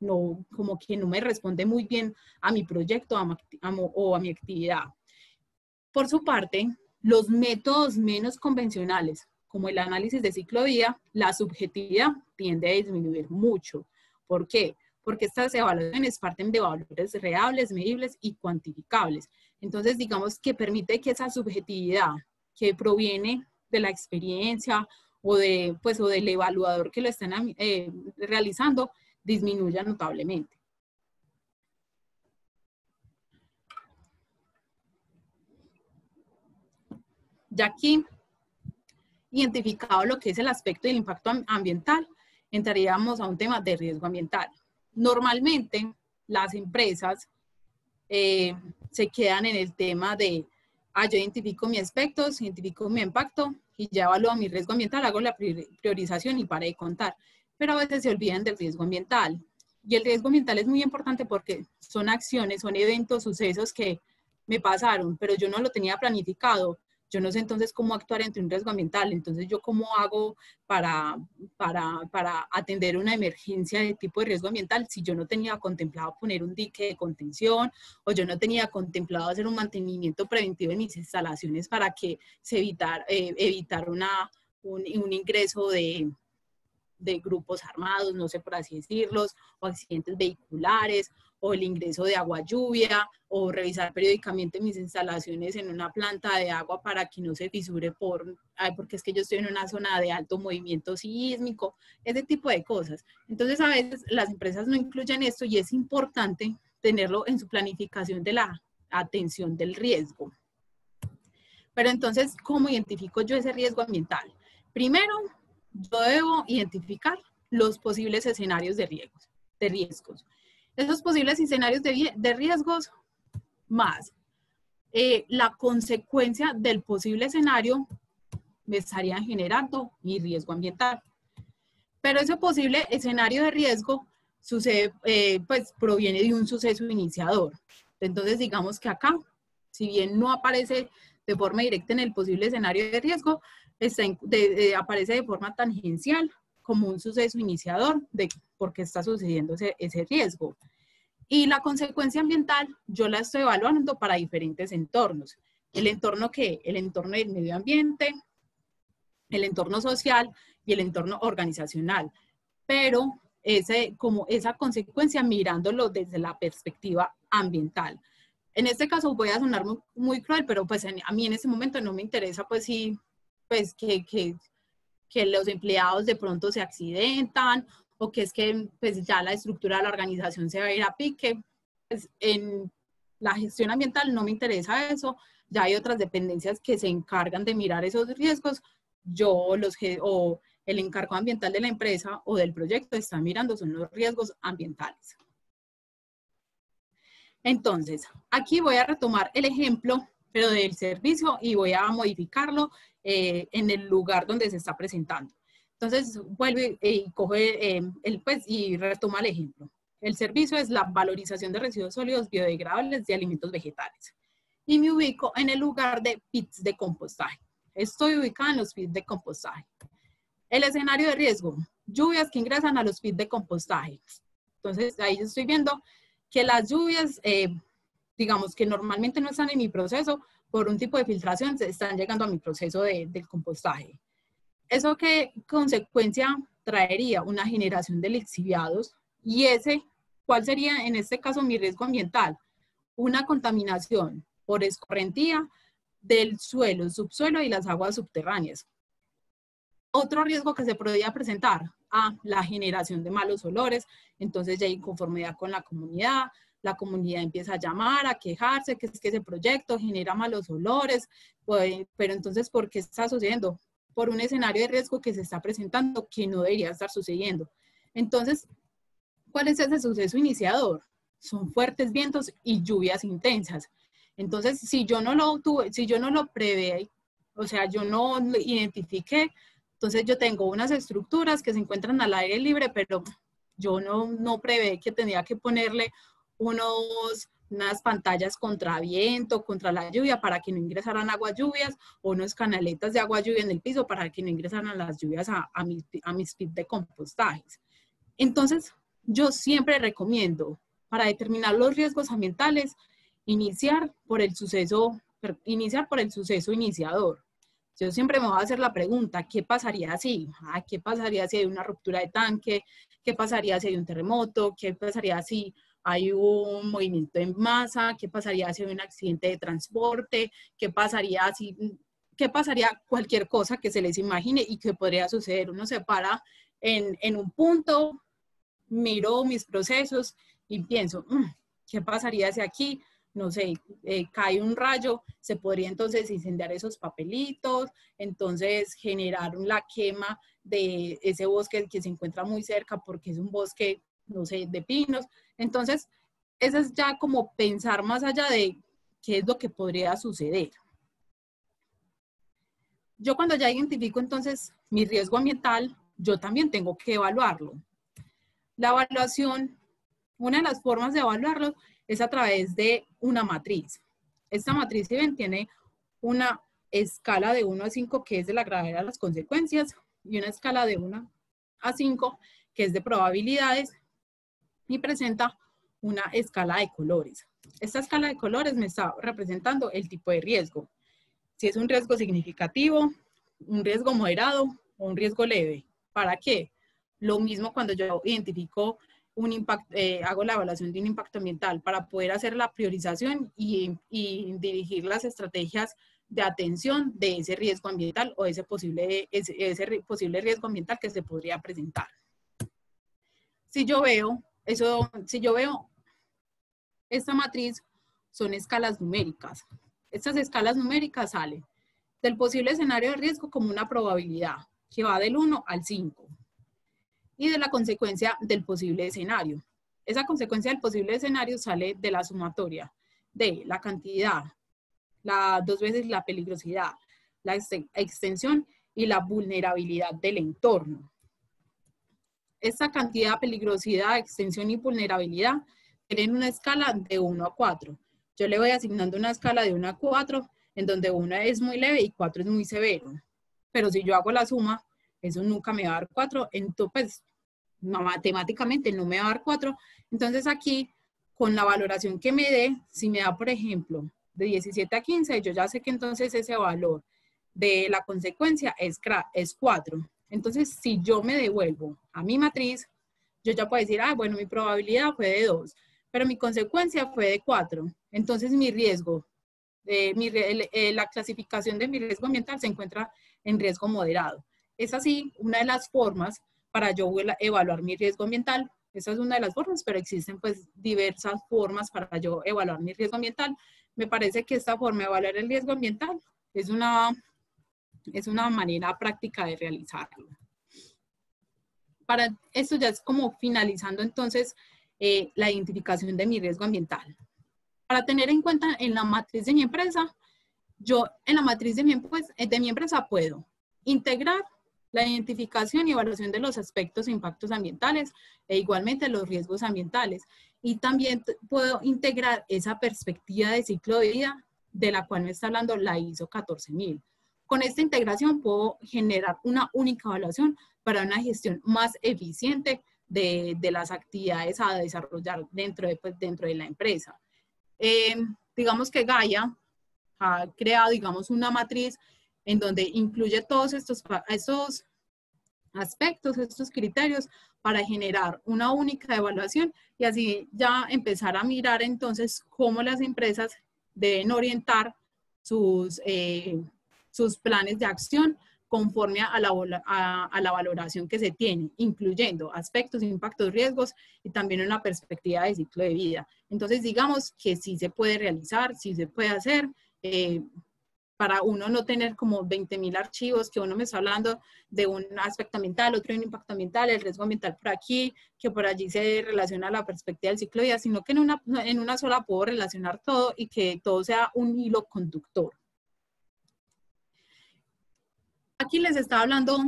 B: no, como que no me responde muy bien a mi proyecto o a mi actividad. Por su parte, los métodos menos convencionales, como el análisis de ciclo de vida, la subjetividad tiende a disminuir mucho. ¿Por qué? Porque estas evaluaciones parten de valores reales, medibles y cuantificables. Entonces, digamos que permite que esa subjetividad que proviene de la experiencia o del evaluador que lo están realizando disminuya notablemente. Ya aquí, identificado lo que es el aspecto del impacto ambiental, entraríamos a un tema de riesgo ambiental. Normalmente, las empresas se quedan en el tema de, yo identifico mis aspectos, identifico mi impacto y ya evalúo mi riesgo ambiental, hago la priorización y para de contar. Pero a veces se olvidan del riesgo ambiental. Y el riesgo ambiental es muy importante porque son acciones, son eventos, sucesos que me pasaron, pero yo no lo tenía planificado. Yo no sé entonces cómo actuar ante un riesgo ambiental. Entonces, ¿yo cómo hago para atender una emergencia de tipo de riesgo ambiental si yo no tenía contemplado poner un dique de contención o yo no tenía contemplado hacer un mantenimiento preventivo en mis instalaciones para que se evitar un ingreso de grupos armados, no sé por así decirlos, o accidentes vehiculares, o el ingreso de agua lluvia, o revisar periódicamente mis instalaciones en una planta de agua para que no se fisure porque es que yo estoy en una zona de alto movimiento sísmico, ese tipo de cosas. Entonces, a veces las empresas no incluyen esto y es importante tenerlo en su planificación de la atención del riesgo. Pero entonces, ¿cómo identifico yo ese riesgo ambiental? Primero, yo debo identificar los posibles escenarios de riesgos. Esos posibles escenarios de riesgos más la consecuencia del posible escenario me estarían generando mi riesgo ambiental. Pero ese posible escenario de riesgo sucede, proviene de un suceso iniciador. Entonces, digamos que acá, si bien no aparece de forma directa en el posible escenario de riesgo, aparece de forma tangencial como un suceso iniciador de por qué está sucediendo ese riesgo. Y la consecuencia ambiental yo la estoy evaluando para diferentes entornos. El entorno del medio ambiente, el entorno social y el entorno organizacional. Pero como esa consecuencia mirándolo desde la perspectiva ambiental. En este caso voy a sonar muy cruel, pero pues a mí en este momento no me interesa pues sí, pues que los empleados de pronto se accidentan o que es que pues ya la estructura de la organización se va a ir a pique. Pues, en la gestión ambiental no me interesa eso, ya hay otras dependencias que se encargan de mirar esos riesgos. O el encargado ambiental de la empresa o del proyecto está mirando son los riesgos ambientales. Entonces, aquí voy a retomar el ejemplo, pero del servicio y voy a modificarlo en el lugar donde se está presentando. Entonces, vuelve y coge y retoma el ejemplo. El servicio es la valorización de residuos sólidos biodegradables de alimentos vegetales. Y me ubico en el lugar de pits de compostaje. Estoy ubicada en los pits de compostaje. El escenario de riesgo, lluvias que ingresan a los pits de compostaje. Entonces, ahí estoy viendo que las lluvias, digamos que normalmente no están en mi proceso, por un tipo de filtración, están llegando a mi proceso del compostaje. ¿Eso qué consecuencia traería? Una generación de lixiviados. ¿Y cuál sería en este caso mi riesgo ambiental? Una contaminación por escorrentía del suelo, subsuelo y las aguas subterráneas. Otro riesgo que se podría presentar, la generación de malos olores, entonces ya hay inconformidad con la comunidad, la comunidad empieza a llamar, a quejarse, que es que ese proyecto genera malos olores, pues, pero entonces, ¿por qué está sucediendo? Por un escenario de riesgo que se está presentando que no debería estar sucediendo. Entonces, ¿cuál es ese suceso iniciador? Son fuertes vientos y lluvias intensas. Entonces, si yo no lo tuve, si yo no lo prevé, o sea, yo no lo identifiqué, entonces yo tengo unas estructuras que se encuentran al aire libre, pero yo no prevé que tenía que ponerle unas pantallas contra viento, contra la lluvia, para que no ingresaran aguas lluvias, o unos canaletas de agua lluvia en el piso para que no ingresaran las lluvias a mis pits de compostajes. Entonces, yo siempre recomiendo, para determinar los riesgos ambientales, iniciar por el suceso iniciador. Yo siempre me voy a hacer la pregunta, ¿qué pasaría si? ¿Qué pasaría si hay una ruptura de tanque? ¿Qué pasaría si hay un terremoto? ¿Qué pasaría si hay un movimiento en masa? ¿Qué pasaría si hay un accidente de transporte? ¿Qué pasaría cualquier cosa que se les imagine y que podría suceder? Uno se para en un punto, miro mis procesos y pienso, ¿qué pasaría si aquí, no sé, cae un rayo? Se podría entonces incendiar esos papelitos, entonces generar la quema de ese bosque que se encuentra muy cerca porque es un bosque, no sé, de pinos. Entonces, eso es ya como pensar más allá de qué es lo que podría suceder. Yo cuando ya identifico entonces mi riesgo ambiental, yo también tengo que evaluarlo. La evaluación, una de las formas de evaluarlo es a través de una matriz. Esta matriz, si ven, tiene una escala de 1 a 5, que es de la gravedad de las consecuencias, y una escala de 1 a 5, que es de probabilidades, y presenta una escala de colores. Esta escala de colores me está representando el tipo de riesgo. Si es un riesgo significativo, un riesgo moderado o un riesgo leve. ¿Para qué? Lo mismo cuando yo identifico un impacto, hago la evaluación de un impacto ambiental para poder hacer la priorización y dirigir las estrategias de atención de ese riesgo ambiental o ese posible riesgo ambiental que se podría presentar. Si yo veo esta matriz, son escalas numéricas. Estas escalas numéricas salen del posible escenario de riesgo como una probabilidad que va del 1 al 5 y de la consecuencia del posible escenario. Esa consecuencia del posible escenario sale de la sumatoria de la cantidad, 2 veces la peligrosidad, la extensión y la vulnerabilidad del entorno. Esta cantidad, peligrosidad, extensión y vulnerabilidad tienen una escala de 1 a 4. Yo le voy asignando una escala de 1 a 4, en donde 1 es muy leve y 4 es muy severo. Pero si yo hago la suma, eso nunca me va a dar 4, entonces pues, matemáticamente no me va a dar 4. Entonces aquí, con la valoración que me dé, si me da, por ejemplo, de 17 a 15, yo ya sé que entonces ese valor de la consecuencia es 4. Entonces, si yo me devuelvo a mi matriz, yo ya puedo decir, bueno, mi probabilidad fue de 2, pero mi consecuencia fue de 4. Entonces, mi riesgo, la clasificación de mi riesgo ambiental se encuentra en riesgo moderado. Es así una de las formas para yo evaluar mi riesgo ambiental. Esa es una de las formas, pero existen pues diversas formas para yo evaluar mi riesgo ambiental. Me parece que esta forma de evaluar el riesgo ambiental es una manera práctica de realizarlo. Para esto ya es como finalizando entonces la identificación de mi riesgo ambiental. Para tener en cuenta en la matriz de mi empresa, yo en la matriz de mi empresa puedo integrar la identificación y evaluación de los aspectos e impactos ambientales e igualmente los riesgos ambientales. Y también puedo integrar esa perspectiva de ciclo de vida de la cual me está hablando la ISO 14000. Con esta integración puedo generar una única evaluación para una gestión más eficiente de las actividades a desarrollar dentro de la empresa. Digamos que Gaia ha creado, digamos, una matriz en donde incluye todos estos aspectos, estos criterios para generar una única evaluación y así ya empezar a mirar entonces cómo las empresas deben orientar sus planes de acción conforme a la valoración que se tiene, incluyendo aspectos, impactos, riesgos y también una perspectiva de ciclo de vida. Entonces, digamos que sí se puede realizar, sí se puede hacer, para uno no tener como 20.000 archivos, que uno me está hablando de un aspecto ambiental, otro de un impacto ambiental, el riesgo ambiental por aquí, que por allí se relaciona la perspectiva del ciclo de vida, sino que en una sola puedo relacionar todo y que todo sea un hilo conductor. Aquí les estaba hablando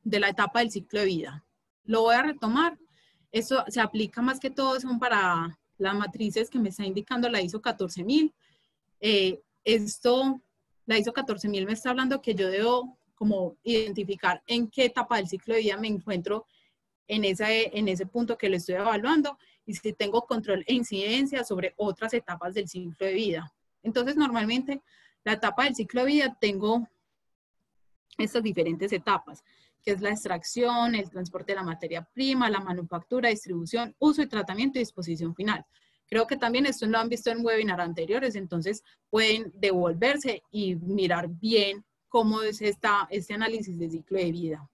B: de la etapa del ciclo de vida. Lo voy a retomar. Esto se aplica más que todo, son para las matrices que me está indicando la ISO 14000. La ISO 14000 me está hablando que yo debo como identificar en qué etapa del ciclo de vida me encuentro en ese punto que lo estoy evaluando y si tengo control e incidencia sobre otras etapas del ciclo de vida. Entonces, normalmente, la etapa del ciclo de vida tengo estas diferentes etapas, que es la extracción, el transporte de la materia prima, la manufactura, distribución, uso y tratamiento y disposición final. Creo que también esto lo han visto en webinars anteriores, entonces pueden devolverse y mirar bien cómo es este análisis de ciclo de vida.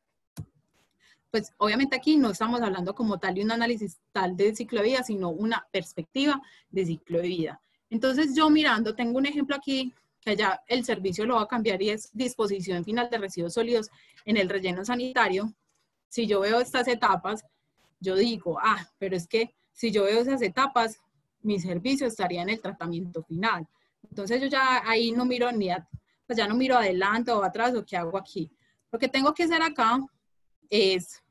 B: Pues obviamente aquí no estamos hablando como tal de un análisis tal de ciclo de vida, sino una perspectiva de ciclo de vida. Entonces yo mirando, tengo un ejemplo aquí, que ya el servicio lo va a cambiar y es disposición final de residuos sólidos en el relleno sanitario. Si yo veo estas etapas, yo digo, pero es que si yo veo esas etapas, mi servicio estaría en el tratamiento final. Entonces yo ya ahí no miro pues ya no miro adelante o atrás o qué hago aquí. Lo que tengo que hacer acá es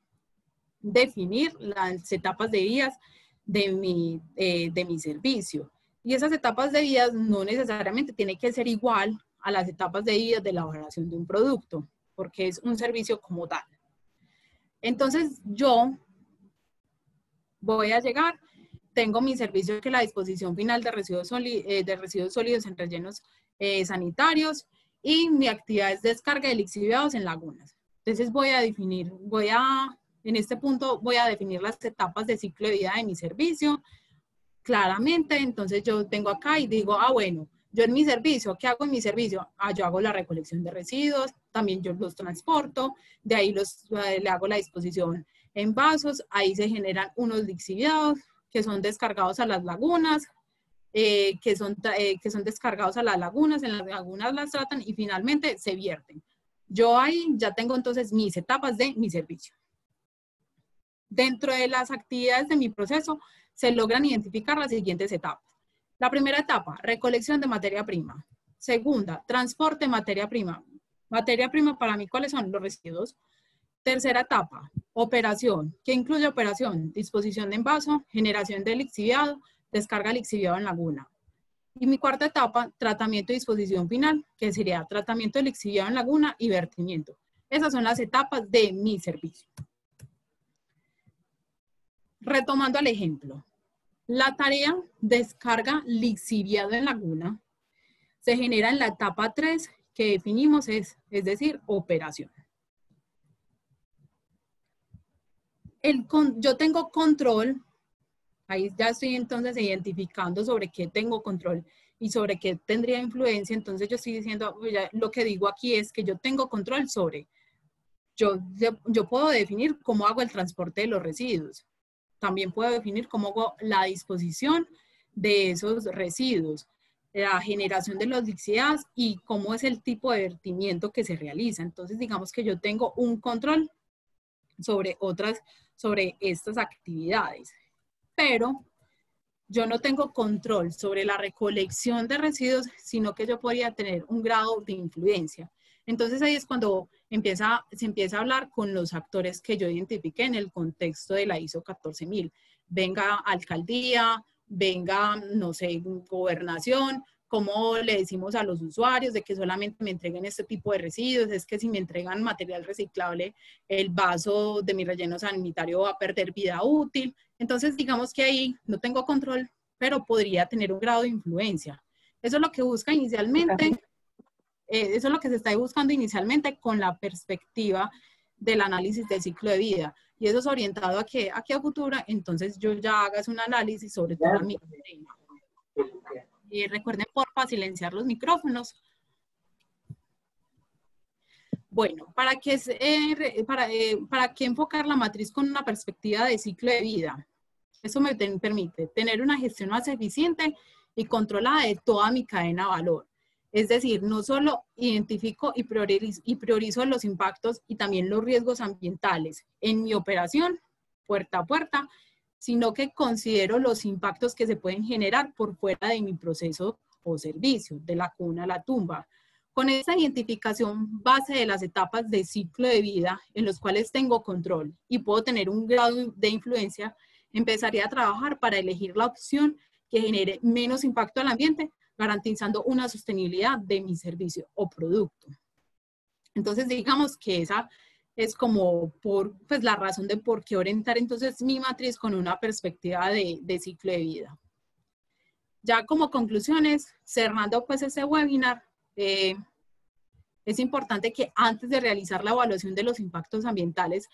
B: definir las etapas de vidas de mi servicio. Y esas etapas de vidas no necesariamente tienen que ser igual a las etapas de vida de elaboración de un producto, porque es un servicio como tal. Entonces yo voy a llegar, tengo mi servicio que es la disposición final de residuos sólidos en rellenos sanitarios y mi actividad es descarga de lixiviados en lagunas. Entonces en este punto voy a definir las etapas de ciclo de vida de mi servicio claramente. Entonces yo tengo acá y digo, bueno, yo en mi servicio, ¿qué hago en mi servicio? Yo hago la recolección de residuos, también yo los transporto, de ahí le hago la disposición en vasos, ahí se generan unos lixiviados que son descargados a las lagunas, que son descargados a las lagunas, en las lagunas las tratan y finalmente se vierten. Yo ahí ya tengo entonces mis etapas de mi servicio. Dentro de las actividades de mi proceso se logran identificar las siguientes etapas. La primera etapa, recolección de materia prima. Segunda, transporte de materia prima. Materia prima para mí, ¿cuáles son? Los residuos. Tercera etapa, operación. ¿Qué incluye operación? Disposición de envaso, generación de lixiviado, descarga lixiviado en laguna. Y mi cuarta etapa, tratamiento y disposición final, que sería tratamiento de lixiviado en laguna y vertimiento. Esas son las etapas de mi servicio. Retomando el ejemplo, la tarea descarga lixiviado en laguna se genera en la etapa 3 que definimos, es decir, operación. Yo tengo control, ahí ya estoy entonces identificando sobre qué tengo control y sobre qué tendría influencia. Entonces yo estoy diciendo, lo que digo aquí es que yo tengo control sobre, yo puedo definir cómo hago el transporte de los residuos. También puedo definir cómo hago la disposición de esos residuos, la generación de los lixiviados y cómo es el tipo de vertimiento que se realiza. Entonces, digamos que yo tengo un control sobre estas actividades, pero yo no tengo control sobre la recolección de residuos, sino que yo podría tener un grado de influencia. Entonces ahí es cuando se empieza a hablar con los actores que yo identifiqué en el contexto de la ISO 14000. Venga alcaldía, venga, no sé, gobernación, cómo le decimos a los usuarios de que solamente me entreguen este tipo de residuos, es que si me entregan material reciclable, el vaso de mi relleno sanitario va a perder vida útil. Entonces, digamos que ahí no tengo control, pero podría tener un grado de influencia. Eso es lo que busca inicialmente, eso es lo que se está buscando inicialmente con la perspectiva del análisis del ciclo de vida. Y eso es orientado a que a futuro, entonces yo ya hagas un análisis sobre todo mi tema. Recuerden, porfa, silenciar los micrófonos. Bueno, ¿para qué enfocar la matriz con una perspectiva de ciclo de vida? Eso me permite tener una gestión más eficiente y controlada de toda mi cadena de valor. Es decir, no solo identifico y priorizo los impactos y también los riesgos ambientales en mi operación, puerta a puerta, sino que considero los impactos que se pueden generar por fuera de mi proceso o servicio, de la cuna a la tumba. Con esta identificación base de las etapas de ciclo de vida en los cuales tengo control y puedo tener un grado de influencia, empezaría a trabajar para elegir la opción que genere menos impacto al ambiente, garantizando una sostenibilidad de mi servicio o producto. Entonces, digamos que esa es como pues, la razón de por qué orientar entonces mi matriz con una perspectiva de ciclo de vida. Ya como conclusiones, cerrando pues este webinar, es importante que antes de realizar la evaluación de los impactos ambientales,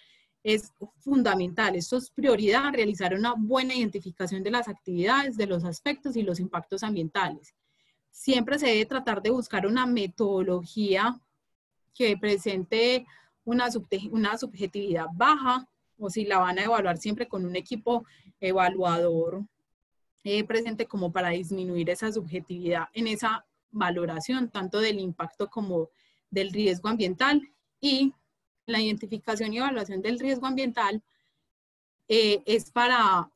B: es fundamental, esto es prioridad, realizar una buena identificación de las actividades, de los aspectos y los impactos ambientales. Siempre se debe tratar de buscar una metodología que presente una subjetividad baja, o si la van a evaluar siempre con un equipo evaluador presente como para disminuir esa subjetividad en esa valoración, tanto del impacto como del riesgo ambiental. Y la identificación y evaluación del riesgo ambiental es para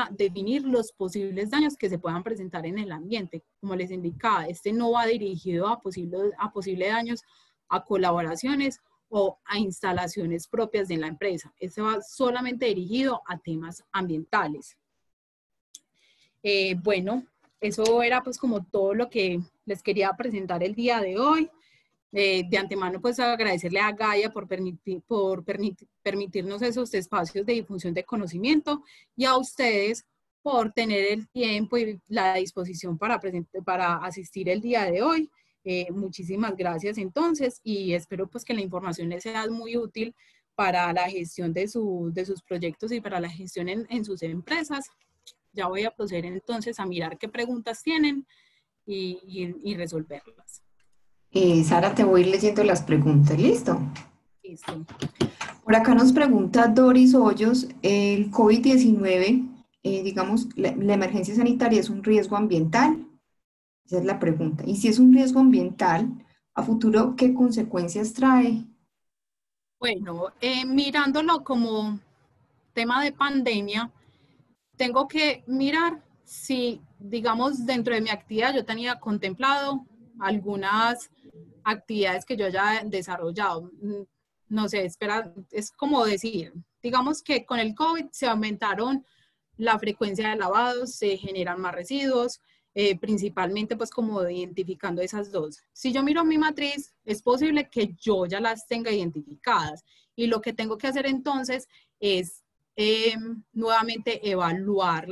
B: definir los posibles daños que se puedan presentar en el ambiente. Como les indicaba, este no va dirigido a posibles daños a colaboraciones o a instalaciones propias de la empresa. Este va solamente dirigido a temas ambientales. Bueno, eso era pues como todo lo que les quería presentar el día de hoy. De antemano pues agradecerle a Gaia por permitirnos esos espacios de difusión de conocimiento y a ustedes por tener el tiempo y la disposición para asistir el día de hoy. Muchísimas gracias entonces y espero pues que la información les sea muy útil para la gestión de sus proyectos y para la gestión en sus empresas. Ya voy a proceder entonces a mirar qué preguntas tienen y resolverlas.
A: Sara, te voy a ir leyendo las preguntas, ¿listo?
B: Listo.
A: Por acá nos pregunta Doris Hoyos, ¿el COVID-19, digamos, la emergencia sanitaria es un riesgo ambiental? Esa es la pregunta. Y si es un riesgo ambiental, a futuro, ¿qué consecuencias trae?
B: Bueno, mirándolo como tema de pandemia, tengo que mirar si, digamos, dentro de mi actividad yo tenía contemplado algunas actividades que yo haya desarrollado. No sé, espera, es como decir, digamos que con el COVID se aumentaron la frecuencia de lavados, se generan más residuos, principalmente pues como identificando esas dos. Si yo miro mi matriz, es posible que yo ya las tenga identificadas y lo que tengo que hacer entonces es nuevamente evaluar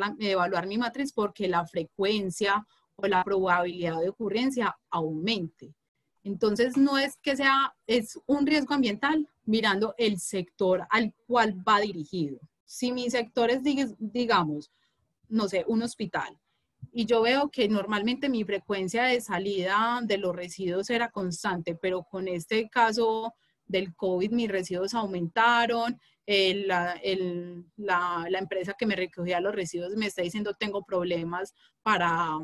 B: mi matriz porque la frecuencia o la probabilidad de ocurrencia aumente. Entonces no es que es un riesgo ambiental mirando el sector al cual va dirigido. Si mi sector es, digamos, no sé, un hospital, y yo veo que normalmente mi frecuencia de salida de los residuos era constante, pero con este caso del COVID mis residuos aumentaron, la empresa que me recogía los residuos me está diciendo tengo problemas para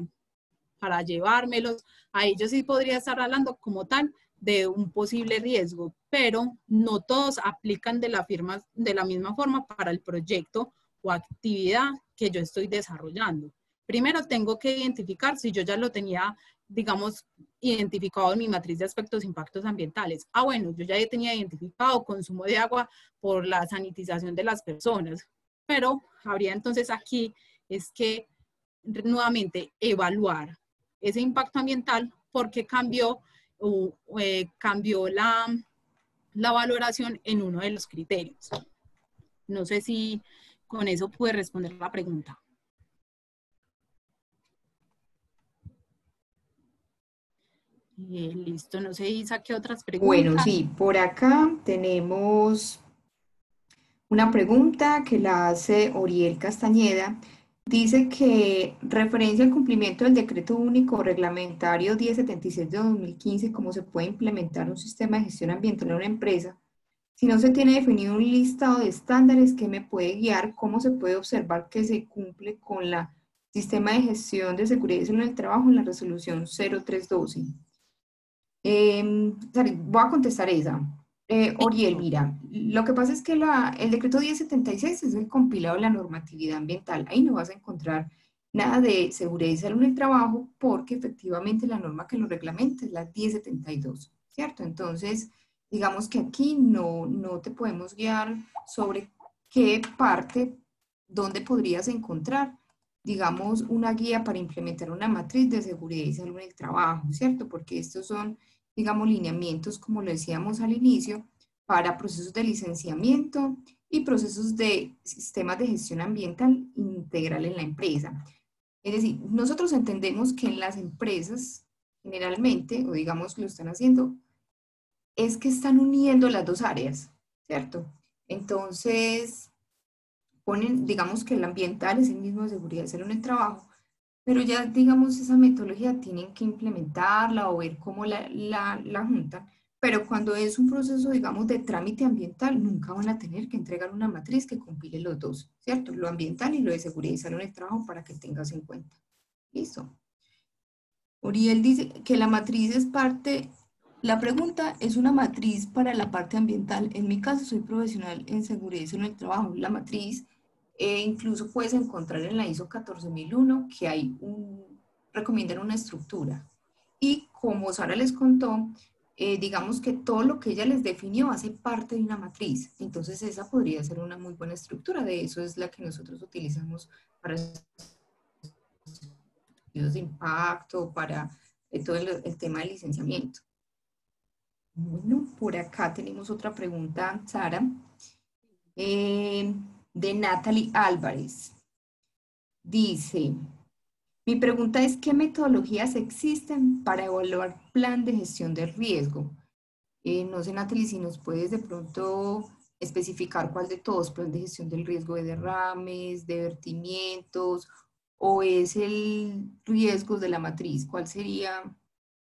B: llevármelos, ahí yo sí podría estar hablando como tal de un posible riesgo, pero no todos aplican de la misma forma para el proyecto o actividad que yo estoy desarrollando. Primero tengo que identificar si yo ya lo tenía, digamos, identificado en mi matriz de aspectos e impactos ambientales. Ah, bueno, yo ya tenía identificado consumo de agua por la sanitización de las personas, pero habría entonces aquí es que nuevamente evaluar ese impacto ambiental porque cambió la valoración en uno de los criterios. No sé si con eso pude responder la pregunta. Listo, no sé, Isa, ¿qué otras
A: Bueno,
B: preguntas?
A: sí, por acá tenemos una pregunta que la hace Oriel Castañeda. dice que referencia al cumplimiento del Decreto Único Reglamentario 1076 de 2015, cómo se puede implementar un sistema de gestión ambiental en una empresa. Si no se tiene definido un listado de estándares que me puede guiar, ¿cómo se puede observar que se cumple con la sistema de gestión de seguridad y salud en el trabajo en la resolución 0312? Voy a contestar esa. Oriel, mira, lo que pasa es que el decreto 1076 es el compilado de la normatividad ambiental. Ahí no vas a encontrar nada de seguridad y salud en el trabajo porque efectivamente la norma que lo reglamenta es la 1072, ¿cierto? Entonces, digamos que aquí no te podemos guiar sobre qué parte, dónde podrías encontrar, digamos, una guía para implementar una matriz de seguridad y salud en el trabajo, ¿cierto? Porque estos son, digamos, lineamientos, como lo decíamos al inicio, para procesos de licenciamiento y procesos de sistemas de gestión ambiental integral en la empresa. Es decir, nosotros entendemos que en las empresas, generalmente, o digamos lo están haciendo, es que están uniendo las dos áreas, ¿cierto? Entonces, ponen, digamos que el ambiental es el mismo de seguridad y salud en el trabajo, pero ya, digamos, esa metodología tienen que implementarla o ver cómo la juntan. Pero cuando es un proceso, digamos, de trámite ambiental, nunca van a tener que entregar una matriz que compile los dos, ¿cierto? Lo ambiental y lo de seguridad y salud en el trabajo para que tengas en cuenta. Listo. Uriel dice que la matriz es parte, la pregunta es una matriz para la parte ambiental. En mi caso, soy profesional en seguridad y salud en el trabajo. La matriz, incluso puedes encontrar en la ISO 14001 que hay recomiendan una estructura. Y como Sara les contó, digamos que todo lo que ella les definió hace parte de una matriz. Entonces esa podría ser una muy buena estructura. De eso es la que nosotros utilizamos para de impacto, para todo el tema del licenciamiento. Bueno, por acá tenemos otra pregunta, Sara, de Natalie Álvarez. Dice, mi pregunta es, ¿qué metodologías existen para evaluar plan de gestión de riesgo? No sé, Natalie, si nos puedes de pronto especificar cuál de todos, plan de gestión del riesgo de derrames, de vertimientos, o es el riesgo de la matriz. ¿Cuál sería?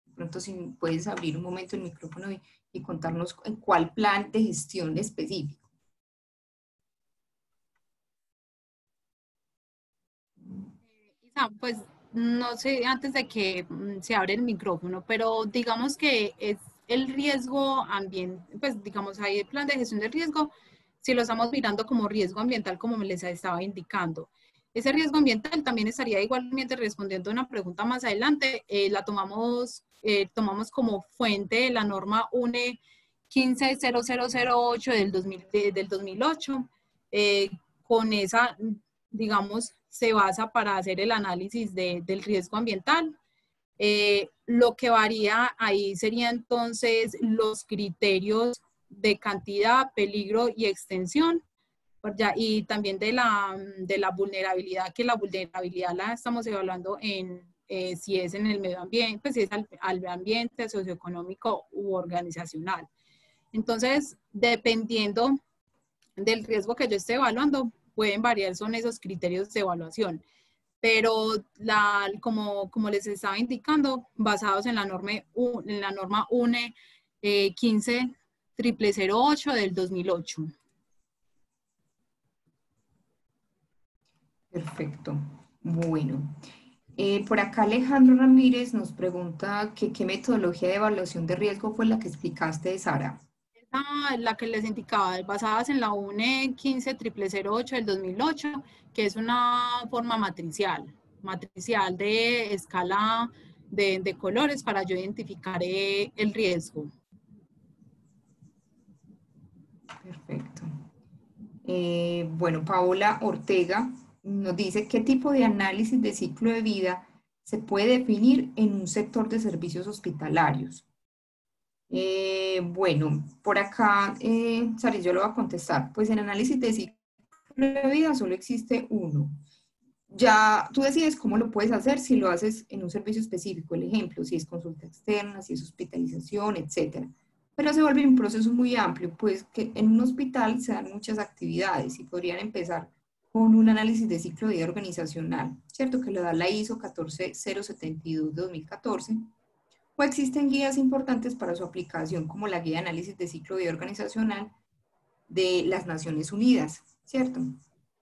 A: De pronto, si puedes abrir un momento el micrófono y contarnos en cuál plan de gestión específico.
B: Isa, pues no sé, antes de que se abre el micrófono, pero digamos que es el riesgo ambiental, pues digamos, ahí el plan de gestión de riesgo, si lo estamos mirando como riesgo ambiental, como me les estaba indicando. Ese riesgo ambiental también estaría igualmente respondiendo a una pregunta más adelante, la tomamos como fuente la norma UNE 150008 del 2008, con esa, digamos, se basa para hacer el análisis del riesgo ambiental. Lo que varía ahí sería entonces los criterios de cantidad, peligro y extensión, y también de la vulnerabilidad, que la vulnerabilidad la estamos evaluando en si es en el medio ambiente, pues si es al ambiente, socioeconómico u organizacional. Entonces, dependiendo del riesgo que yo esté evaluando, pueden variar, son esos criterios de evaluación. Pero como les estaba indicando, basados en la norma UNE 150008 del 2008.
A: Perfecto. Bueno. Por acá Alejandro Ramírez nos pregunta que qué metodología de evaluación de riesgo fue la que explicaste, Sara.
B: La que les indicaba, basadas en la UNE 150008 del 2008, que es una forma matricial de escala de colores para yo identificar el riesgo.
A: Perfecto. Bueno, Paola Ortega nos dice qué tipo de análisis de ciclo de vida se puede definir en un sector de servicios hospitalarios. Bueno, por acá, Sari, yo lo voy a contestar. Pues en análisis de ciclo de vida solo existe uno. Ya tú decides cómo lo puedes hacer, si lo haces en un servicio específico, el ejemplo, si es consulta externa, si es hospitalización, etcétera. Pero se vuelve un proceso muy amplio, pues que en un hospital se dan muchas actividades y podrían empezar con un análisis de ciclo de vida organizacional, ¿cierto? Que lo da la ISO 14072 de 2014, o existen guías importantes para su aplicación, como la Guía de Análisis de Ciclo de Vida Organizacional de las Naciones Unidas, ¿cierto?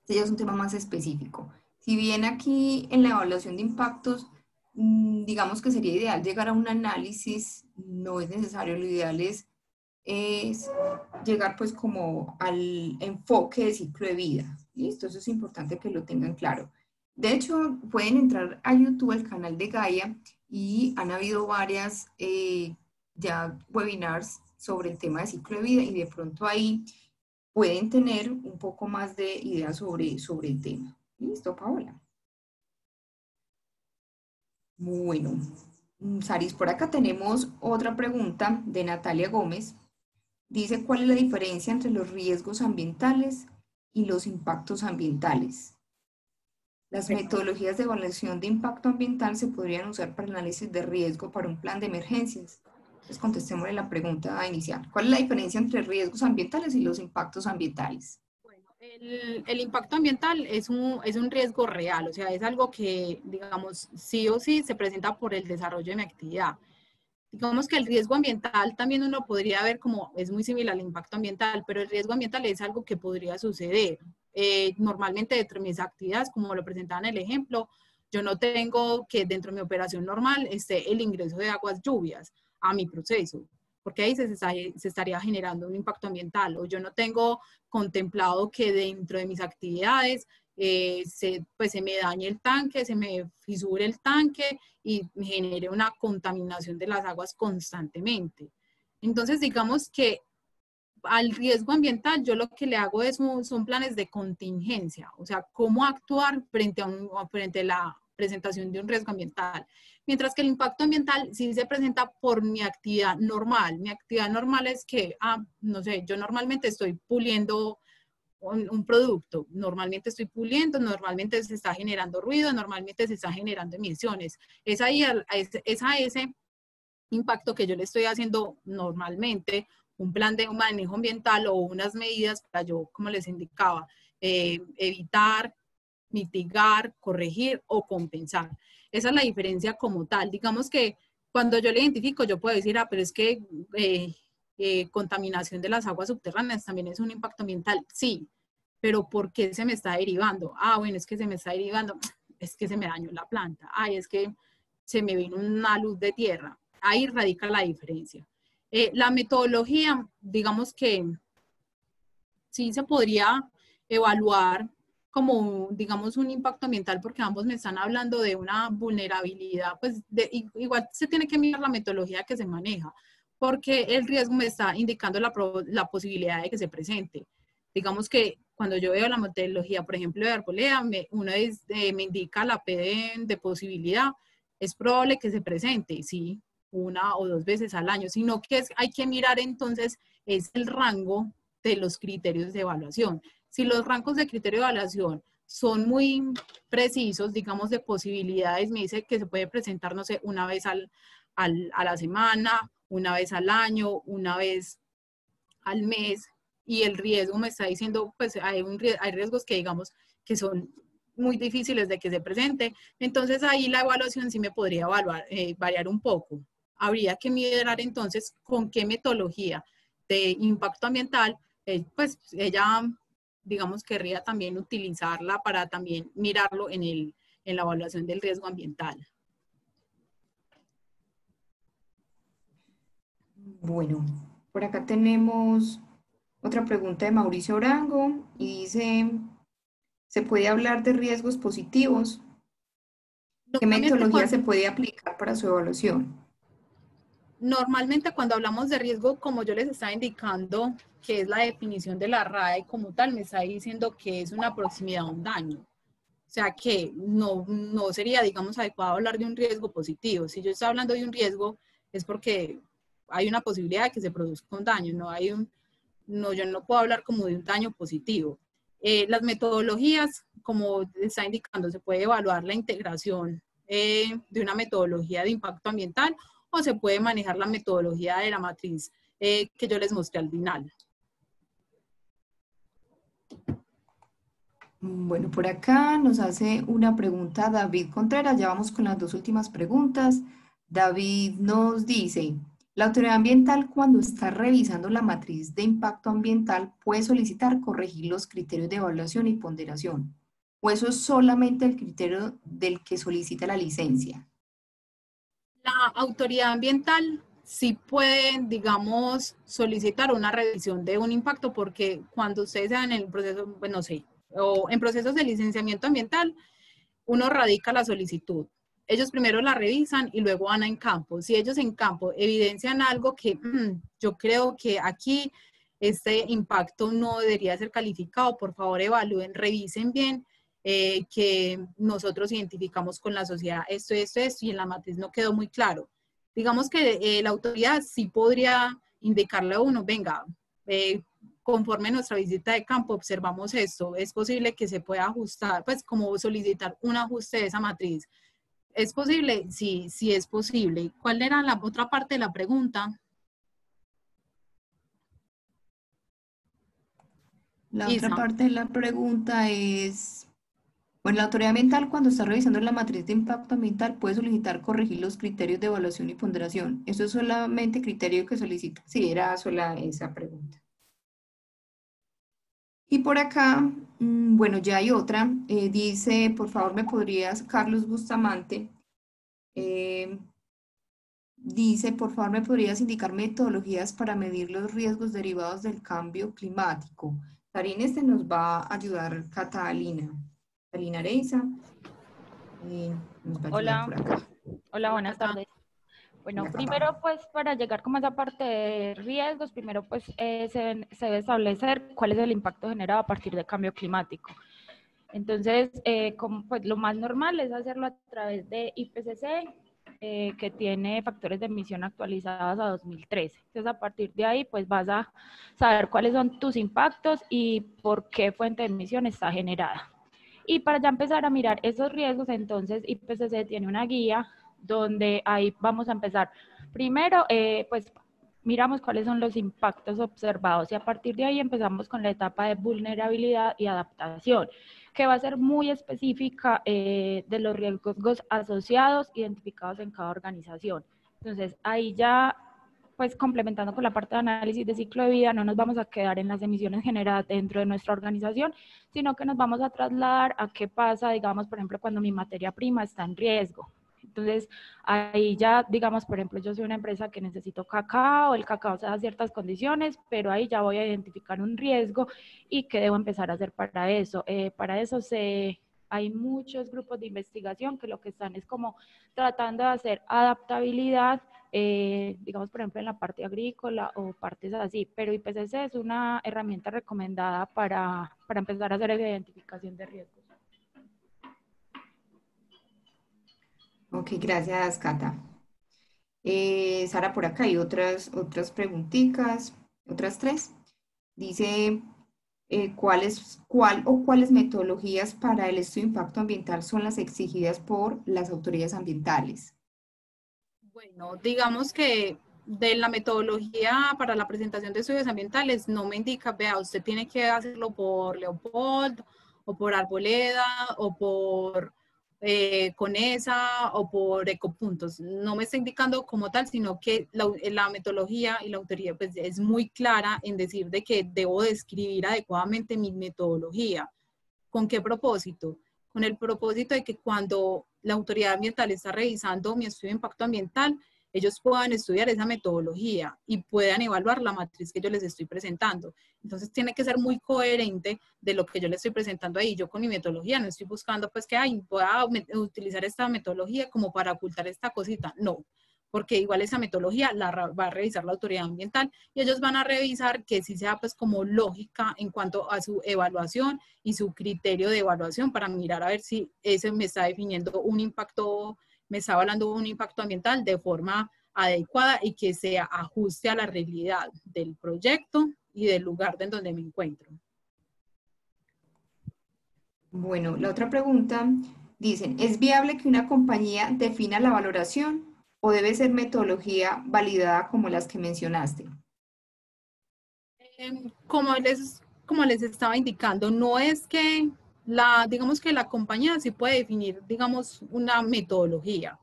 A: Este ya es un tema más específico. Si bien aquí en la evaluación de impactos, digamos que sería ideal llegar a un análisis, no es necesario, lo ideal es llegar pues como al enfoque de ciclo de vida. ¿Listo? Eso es importante que lo tengan claro. De hecho, pueden entrar a YouTube, al canal de Gaia, y han habido varias ya webinars sobre el tema de ciclo de vida y de pronto ahí pueden tener un poco más de idea sobre el tema. ¿Listo, Paola? Bueno, Saris, por acá tenemos otra pregunta de Natalia Gómez. Dice, ¿cuál es la diferencia entre los riesgos ambientales y los impactos ambientales? Las metodologías de evaluación de impacto ambiental se podrían usar para el análisis de riesgo para un plan de emergencias. Entonces, contestémosle la pregunta inicial. ¿Cuál es la diferencia entre riesgos ambientales y los impactos ambientales?
B: Bueno, el impacto ambiental es un riesgo real, o sea, es algo que, digamos, sí o sí se presenta por el desarrollo de mi actividad. Digamos que el riesgo ambiental también uno podría ver como es muy similar al impacto ambiental, pero el riesgo ambiental es algo que podría suceder. Normalmente dentro de mis actividades, como lo presentaba en el ejemplo, yo no tengo que dentro de mi operación normal esté el ingreso de aguas lluvias a mi proceso, porque ahí se estaría generando un impacto ambiental, o yo no tengo contemplado que dentro de mis actividades pues se me dañe el tanque, se me fisure el tanque y genere una contaminación de las aguas constantemente. Entonces, digamos que al riesgo ambiental yo lo que le hago son planes de contingencia, o sea, cómo actuar frente a la presentación de un riesgo ambiental. Mientras que el impacto ambiental sí se presenta por mi actividad normal. Mi actividad normal es que, no sé, yo normalmente estoy puliendo un producto, normalmente estoy puliendo, normalmente se está generando ruido, normalmente se está generando emisiones. Es ahí, es a ese impacto que yo le estoy haciendo normalmente un plan de manejo ambiental o unas medidas para yo, como les indicaba, evitar, mitigar, corregir o compensar. Esa es la diferencia como tal. Digamos que cuando yo le identifico, yo puedo decir, pero es que contaminación de las aguas subterráneas también es un impacto ambiental. Sí, pero ¿por qué se me está derivando? Bueno, es que se me está derivando, es que se me dañó la planta, es que se me vino una luz de tierra. Ahí radica la diferencia. La metodología, digamos que sí se podría evaluar como, digamos, un impacto ambiental, porque ambos me están hablando de una vulnerabilidad, pues igual se tiene que mirar la metodología que se maneja, porque el riesgo me está indicando la posibilidad de que se presente. Digamos que cuando yo veo la metodología, por ejemplo, de Arboleda, me indica la P de posibilidad, es probable que se presente, sí, una o dos veces al año, sino que hay que mirar entonces es el rango de los criterios de evaluación. Si los rangos de criterio de evaluación son muy precisos, digamos, de posibilidades, me dice que se puede presentar, no sé, una vez a la semana, una vez al año, una vez al mes, y el riesgo me está diciendo, pues hay riesgos que digamos que son muy difíciles de que se presente, entonces ahí la evaluación sí me podría variar un poco. Habría que mirar entonces con qué metodología de impacto ambiental, pues ella, digamos, querría también utilizarla para también mirarlo en la evaluación del riesgo ambiental.
A: Bueno, por acá tenemos otra pregunta de Mauricio Orango y dice, ¿se puede hablar de riesgos positivos? ¿Qué metodología se puede aplicar para su evaluación?
B: Normalmente cuando hablamos de riesgo, como yo les estaba indicando, que es la definición de la RAE como tal, me está diciendo que es una proximidad a un daño. O sea que no sería, digamos, adecuado hablar de un riesgo positivo. Si yo estoy hablando de un riesgo, es porque hay una posibilidad de que se produzca un daño. Yo no puedo hablar como de un daño positivo. Las metodologías, como está indicando, se puede evaluar la integración de una metodología de impacto ambiental o se puede manejar la metodología de la matriz que yo les mostré al final.
A: Bueno, por acá nos hace una pregunta David Contreras. Ya vamos con las dos últimas preguntas. David nos dice, la autoridad ambiental cuando está revisando la matriz de impacto ambiental puede solicitar corregir los criterios de evaluación y ponderación. ¿O eso es solamente el criterio del que solicita la licencia?
B: La autoridad ambiental sí puede, digamos, solicitar una revisión de un impacto porque cuando ustedes están en el proceso, pues no sé, o en procesos de licenciamiento ambiental, uno radica la solicitud. Ellos primero la revisan y luego van en campo. Si ellos en campo evidencian algo que yo creo que aquí este impacto no debería ser calificado, por favor evalúen, revisen bien que nosotros identificamos con la sociedad esto, y en la matriz no quedó muy claro. Digamos que la autoridad sí podría indicarle a uno, venga, conforme nuestra visita de campo observamos esto, es posible que se pueda ajustar, pues como solicitar un ajuste de esa matriz. ¿Es posible? Sí, sí es posible. ¿Cuál era la otra parte de la pregunta?
A: La otra
B: Isa.
A: parte de la pregunta es, bueno, la autoridad ambiental cuando está revisando la matriz de impacto ambiental puede solicitar corregir los criterios de evaluación y ponderación. ¿Eso es solamente criterio que solicita? Sí, era sola esa pregunta. Y por acá, bueno, ya hay otra. Dice, por favor, me podrías, Carlos Bustamante, eh, dice, por favor, me podrías indicar metodologías para medir los riesgos derivados del cambio climático. Tarín, este nos va a ayudar Catalina. Catalina Areiza, nos va a ayudar
C: Hola,
A: por acá.
C: hola,
B: Hola,
C: buenas
B: Cata.
C: tardes. Bueno,
A: Hola, Cata.
C: primero pues para llegar como a esa parte de riesgos, primero pues se debe establecer cuál es el impacto generado a partir del cambio climático. Entonces, pues lo más normal es hacerlo a través de IPCC, que tiene factores de emisión actualizados a 2013. Entonces, a partir de ahí, pues vas a saber cuáles son tus impactos y por qué fuente de emisión está generada. Y para ya empezar a mirar esos riesgos, entonces IPCC tiene una guía donde ahí vamos a empezar. Primero, pues miramos cuáles son los impactos observados y a partir de ahí empezamos con la etapa de vulnerabilidad y adaptación, que va a ser muy específica de los riesgos asociados identificados en cada organización. Entonces, ahí ya, pues complementando con la parte de análisis de ciclo de vida, no nos vamos a quedar en las emisiones generadas dentro de nuestra organización, sino que nos vamos a trasladar a qué pasa, digamos, por ejemplo, cuando mi materia prima está en riesgo. Entonces, ahí ya, digamos, por ejemplo, yo soy una empresa que necesito cacao, el cacao se da ciertas condiciones, pero ahí ya voy a identificar un riesgo y qué debo empezar a hacer para eso. Para eso hay muchos grupos de investigación que lo que están es como tratando de hacer adaptabilidad, digamos, por ejemplo, en la parte agrícola o partes así, pero IPCC es una herramienta recomendada para empezar a hacer la identificación de riesgos.
A: Ok, gracias, Cata. Sara, por acá hay otras preguntitas, otras tres. Dice, ¿cuáles metodologías para el estudio de impacto ambiental son las exigidas por las autoridades ambientales?
B: Bueno, digamos que de la metodología para la presentación de estudios ambientales no me indica, vea, usted tiene que hacerlo por Leopold o por Arboleda o por Conesa o por Ecopuntos. No me está indicando como tal, sino que la metodología y la autoría pues, es muy clara en decir de que debo describir adecuadamente mi metodología. ¿Con qué propósito? Con el propósito de que cuando la autoridad ambiental está revisando mi estudio de impacto ambiental, ellos puedan estudiar esa metodología y puedan evaluar la matriz que yo les estoy presentando. Entonces tiene que ser muy coherente de lo que yo les estoy presentando ahí. Yo con mi metodología no estoy buscando pues que pueda utilizar esta metodología como para ocultar esta cosita. No, porque igual esa metodología la va a revisar la autoridad ambiental y ellos van a revisar que sí sea pues como lógica en cuanto a su evaluación y su criterio de evaluación para mirar a ver si ese me está definiendo un impacto, me está hablando de un impacto ambiental de forma adecuada y que se ajuste a la realidad del proyecto y del lugar en donde me encuentro.
A: Bueno, la otra pregunta, dicen, ¿es viable que una compañía defina la valoración o debe ser metodología validada como las que mencionaste?
B: Como les estaba indicando, no es que digamos que la compañía sí puede definir, digamos, una metodología,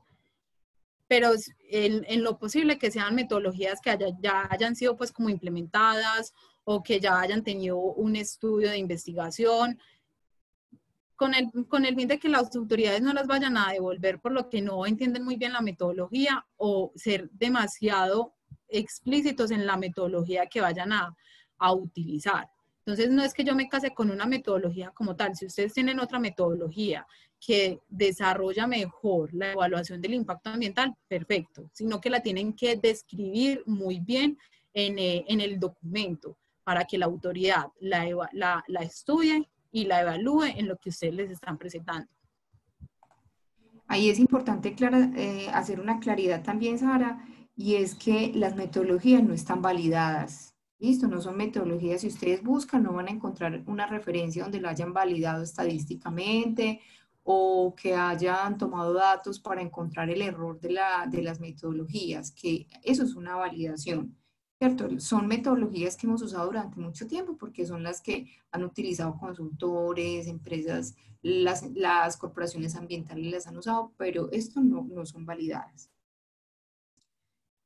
B: pero en lo posible que sean metodologías que ya hayan sido pues como implementadas o que ya hayan tenido un estudio de investigación, con el fin de que las autoridades no las vayan a devolver por lo que no entienden muy bien la metodología o ser demasiado explícitos en la metodología que vayan a utilizar. Entonces, no es que yo me case con una metodología como tal. Si ustedes tienen otra metodología que desarrolla mejor la evaluación del impacto ambiental, perfecto, sino que la tienen que describir muy bien en el documento para que la autoridad la estudie y la evalúe en lo que ustedes les están presentando.
A: Ahí es importante hacer una claridad también, Sara, y es que las metodologías no están validadas. Listo, no son metodologías. Si ustedes buscan, no van a encontrar una referencia donde lo hayan validado estadísticamente o que hayan tomado datos para encontrar el error de las metodologías, que eso es una validación. ¿Cierto? Son metodologías que hemos usado durante mucho tiempo porque son las que han utilizado consultores, empresas, las corporaciones ambientales las han usado, pero esto no son validadas.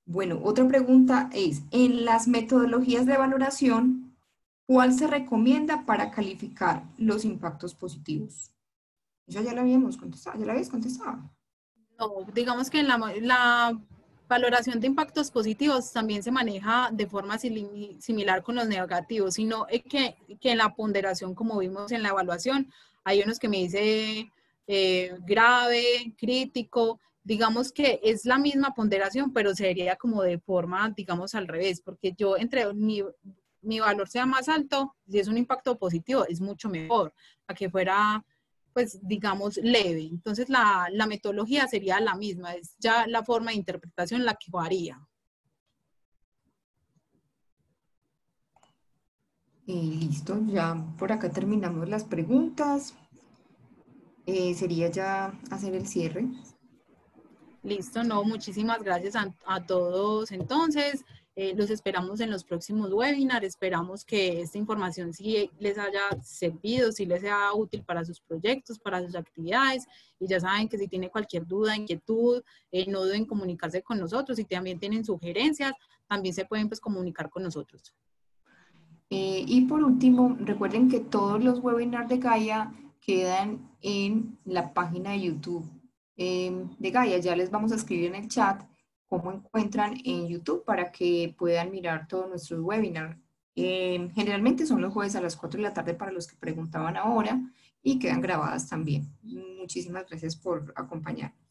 A: Bueno, otra pregunta es, en las metodologías de valoración, ¿cuál se recomienda para calificar los impactos positivos? Esa ya la habíamos contestado, ya la habías contestado.
B: No, digamos que la valoración de impactos positivos también se maneja de forma similar con los negativos, sino que en la ponderación, como vimos en la evaluación, hay unos que me dice grave, crítico, digamos que es la misma ponderación, pero sería como de forma, digamos, al revés, porque yo entre mi valor sea más alto, si es un impacto positivo, es mucho mejor, a que fuera pues digamos leve. Entonces la metodología sería la misma, es ya la forma de interpretación la que varía.
A: Listo, ya por acá terminamos las preguntas. Sería ya hacer el cierre.
B: Listo, no, muchísimas gracias a todos entonces. Los esperamos en los próximos webinars. Esperamos que esta información sí les haya servido, sí les sea útil para sus proyectos, para sus actividades. Y ya saben que si tienen cualquier duda, inquietud, no duden en comunicarse con nosotros. Si también tienen sugerencias, también se pueden pues, comunicar con nosotros.
A: Y por último, recuerden que todos los webinars de Gaia quedan en la página de YouTube de Gaia. Ya les vamos a escribir en el chat cómo encuentran en YouTube para que puedan mirar todos nuestros webinars. Generalmente son los jueves a las 4 de la tarde para los que preguntaban ahora y quedan grabadas también. Muchísimas gracias por acompañarnos.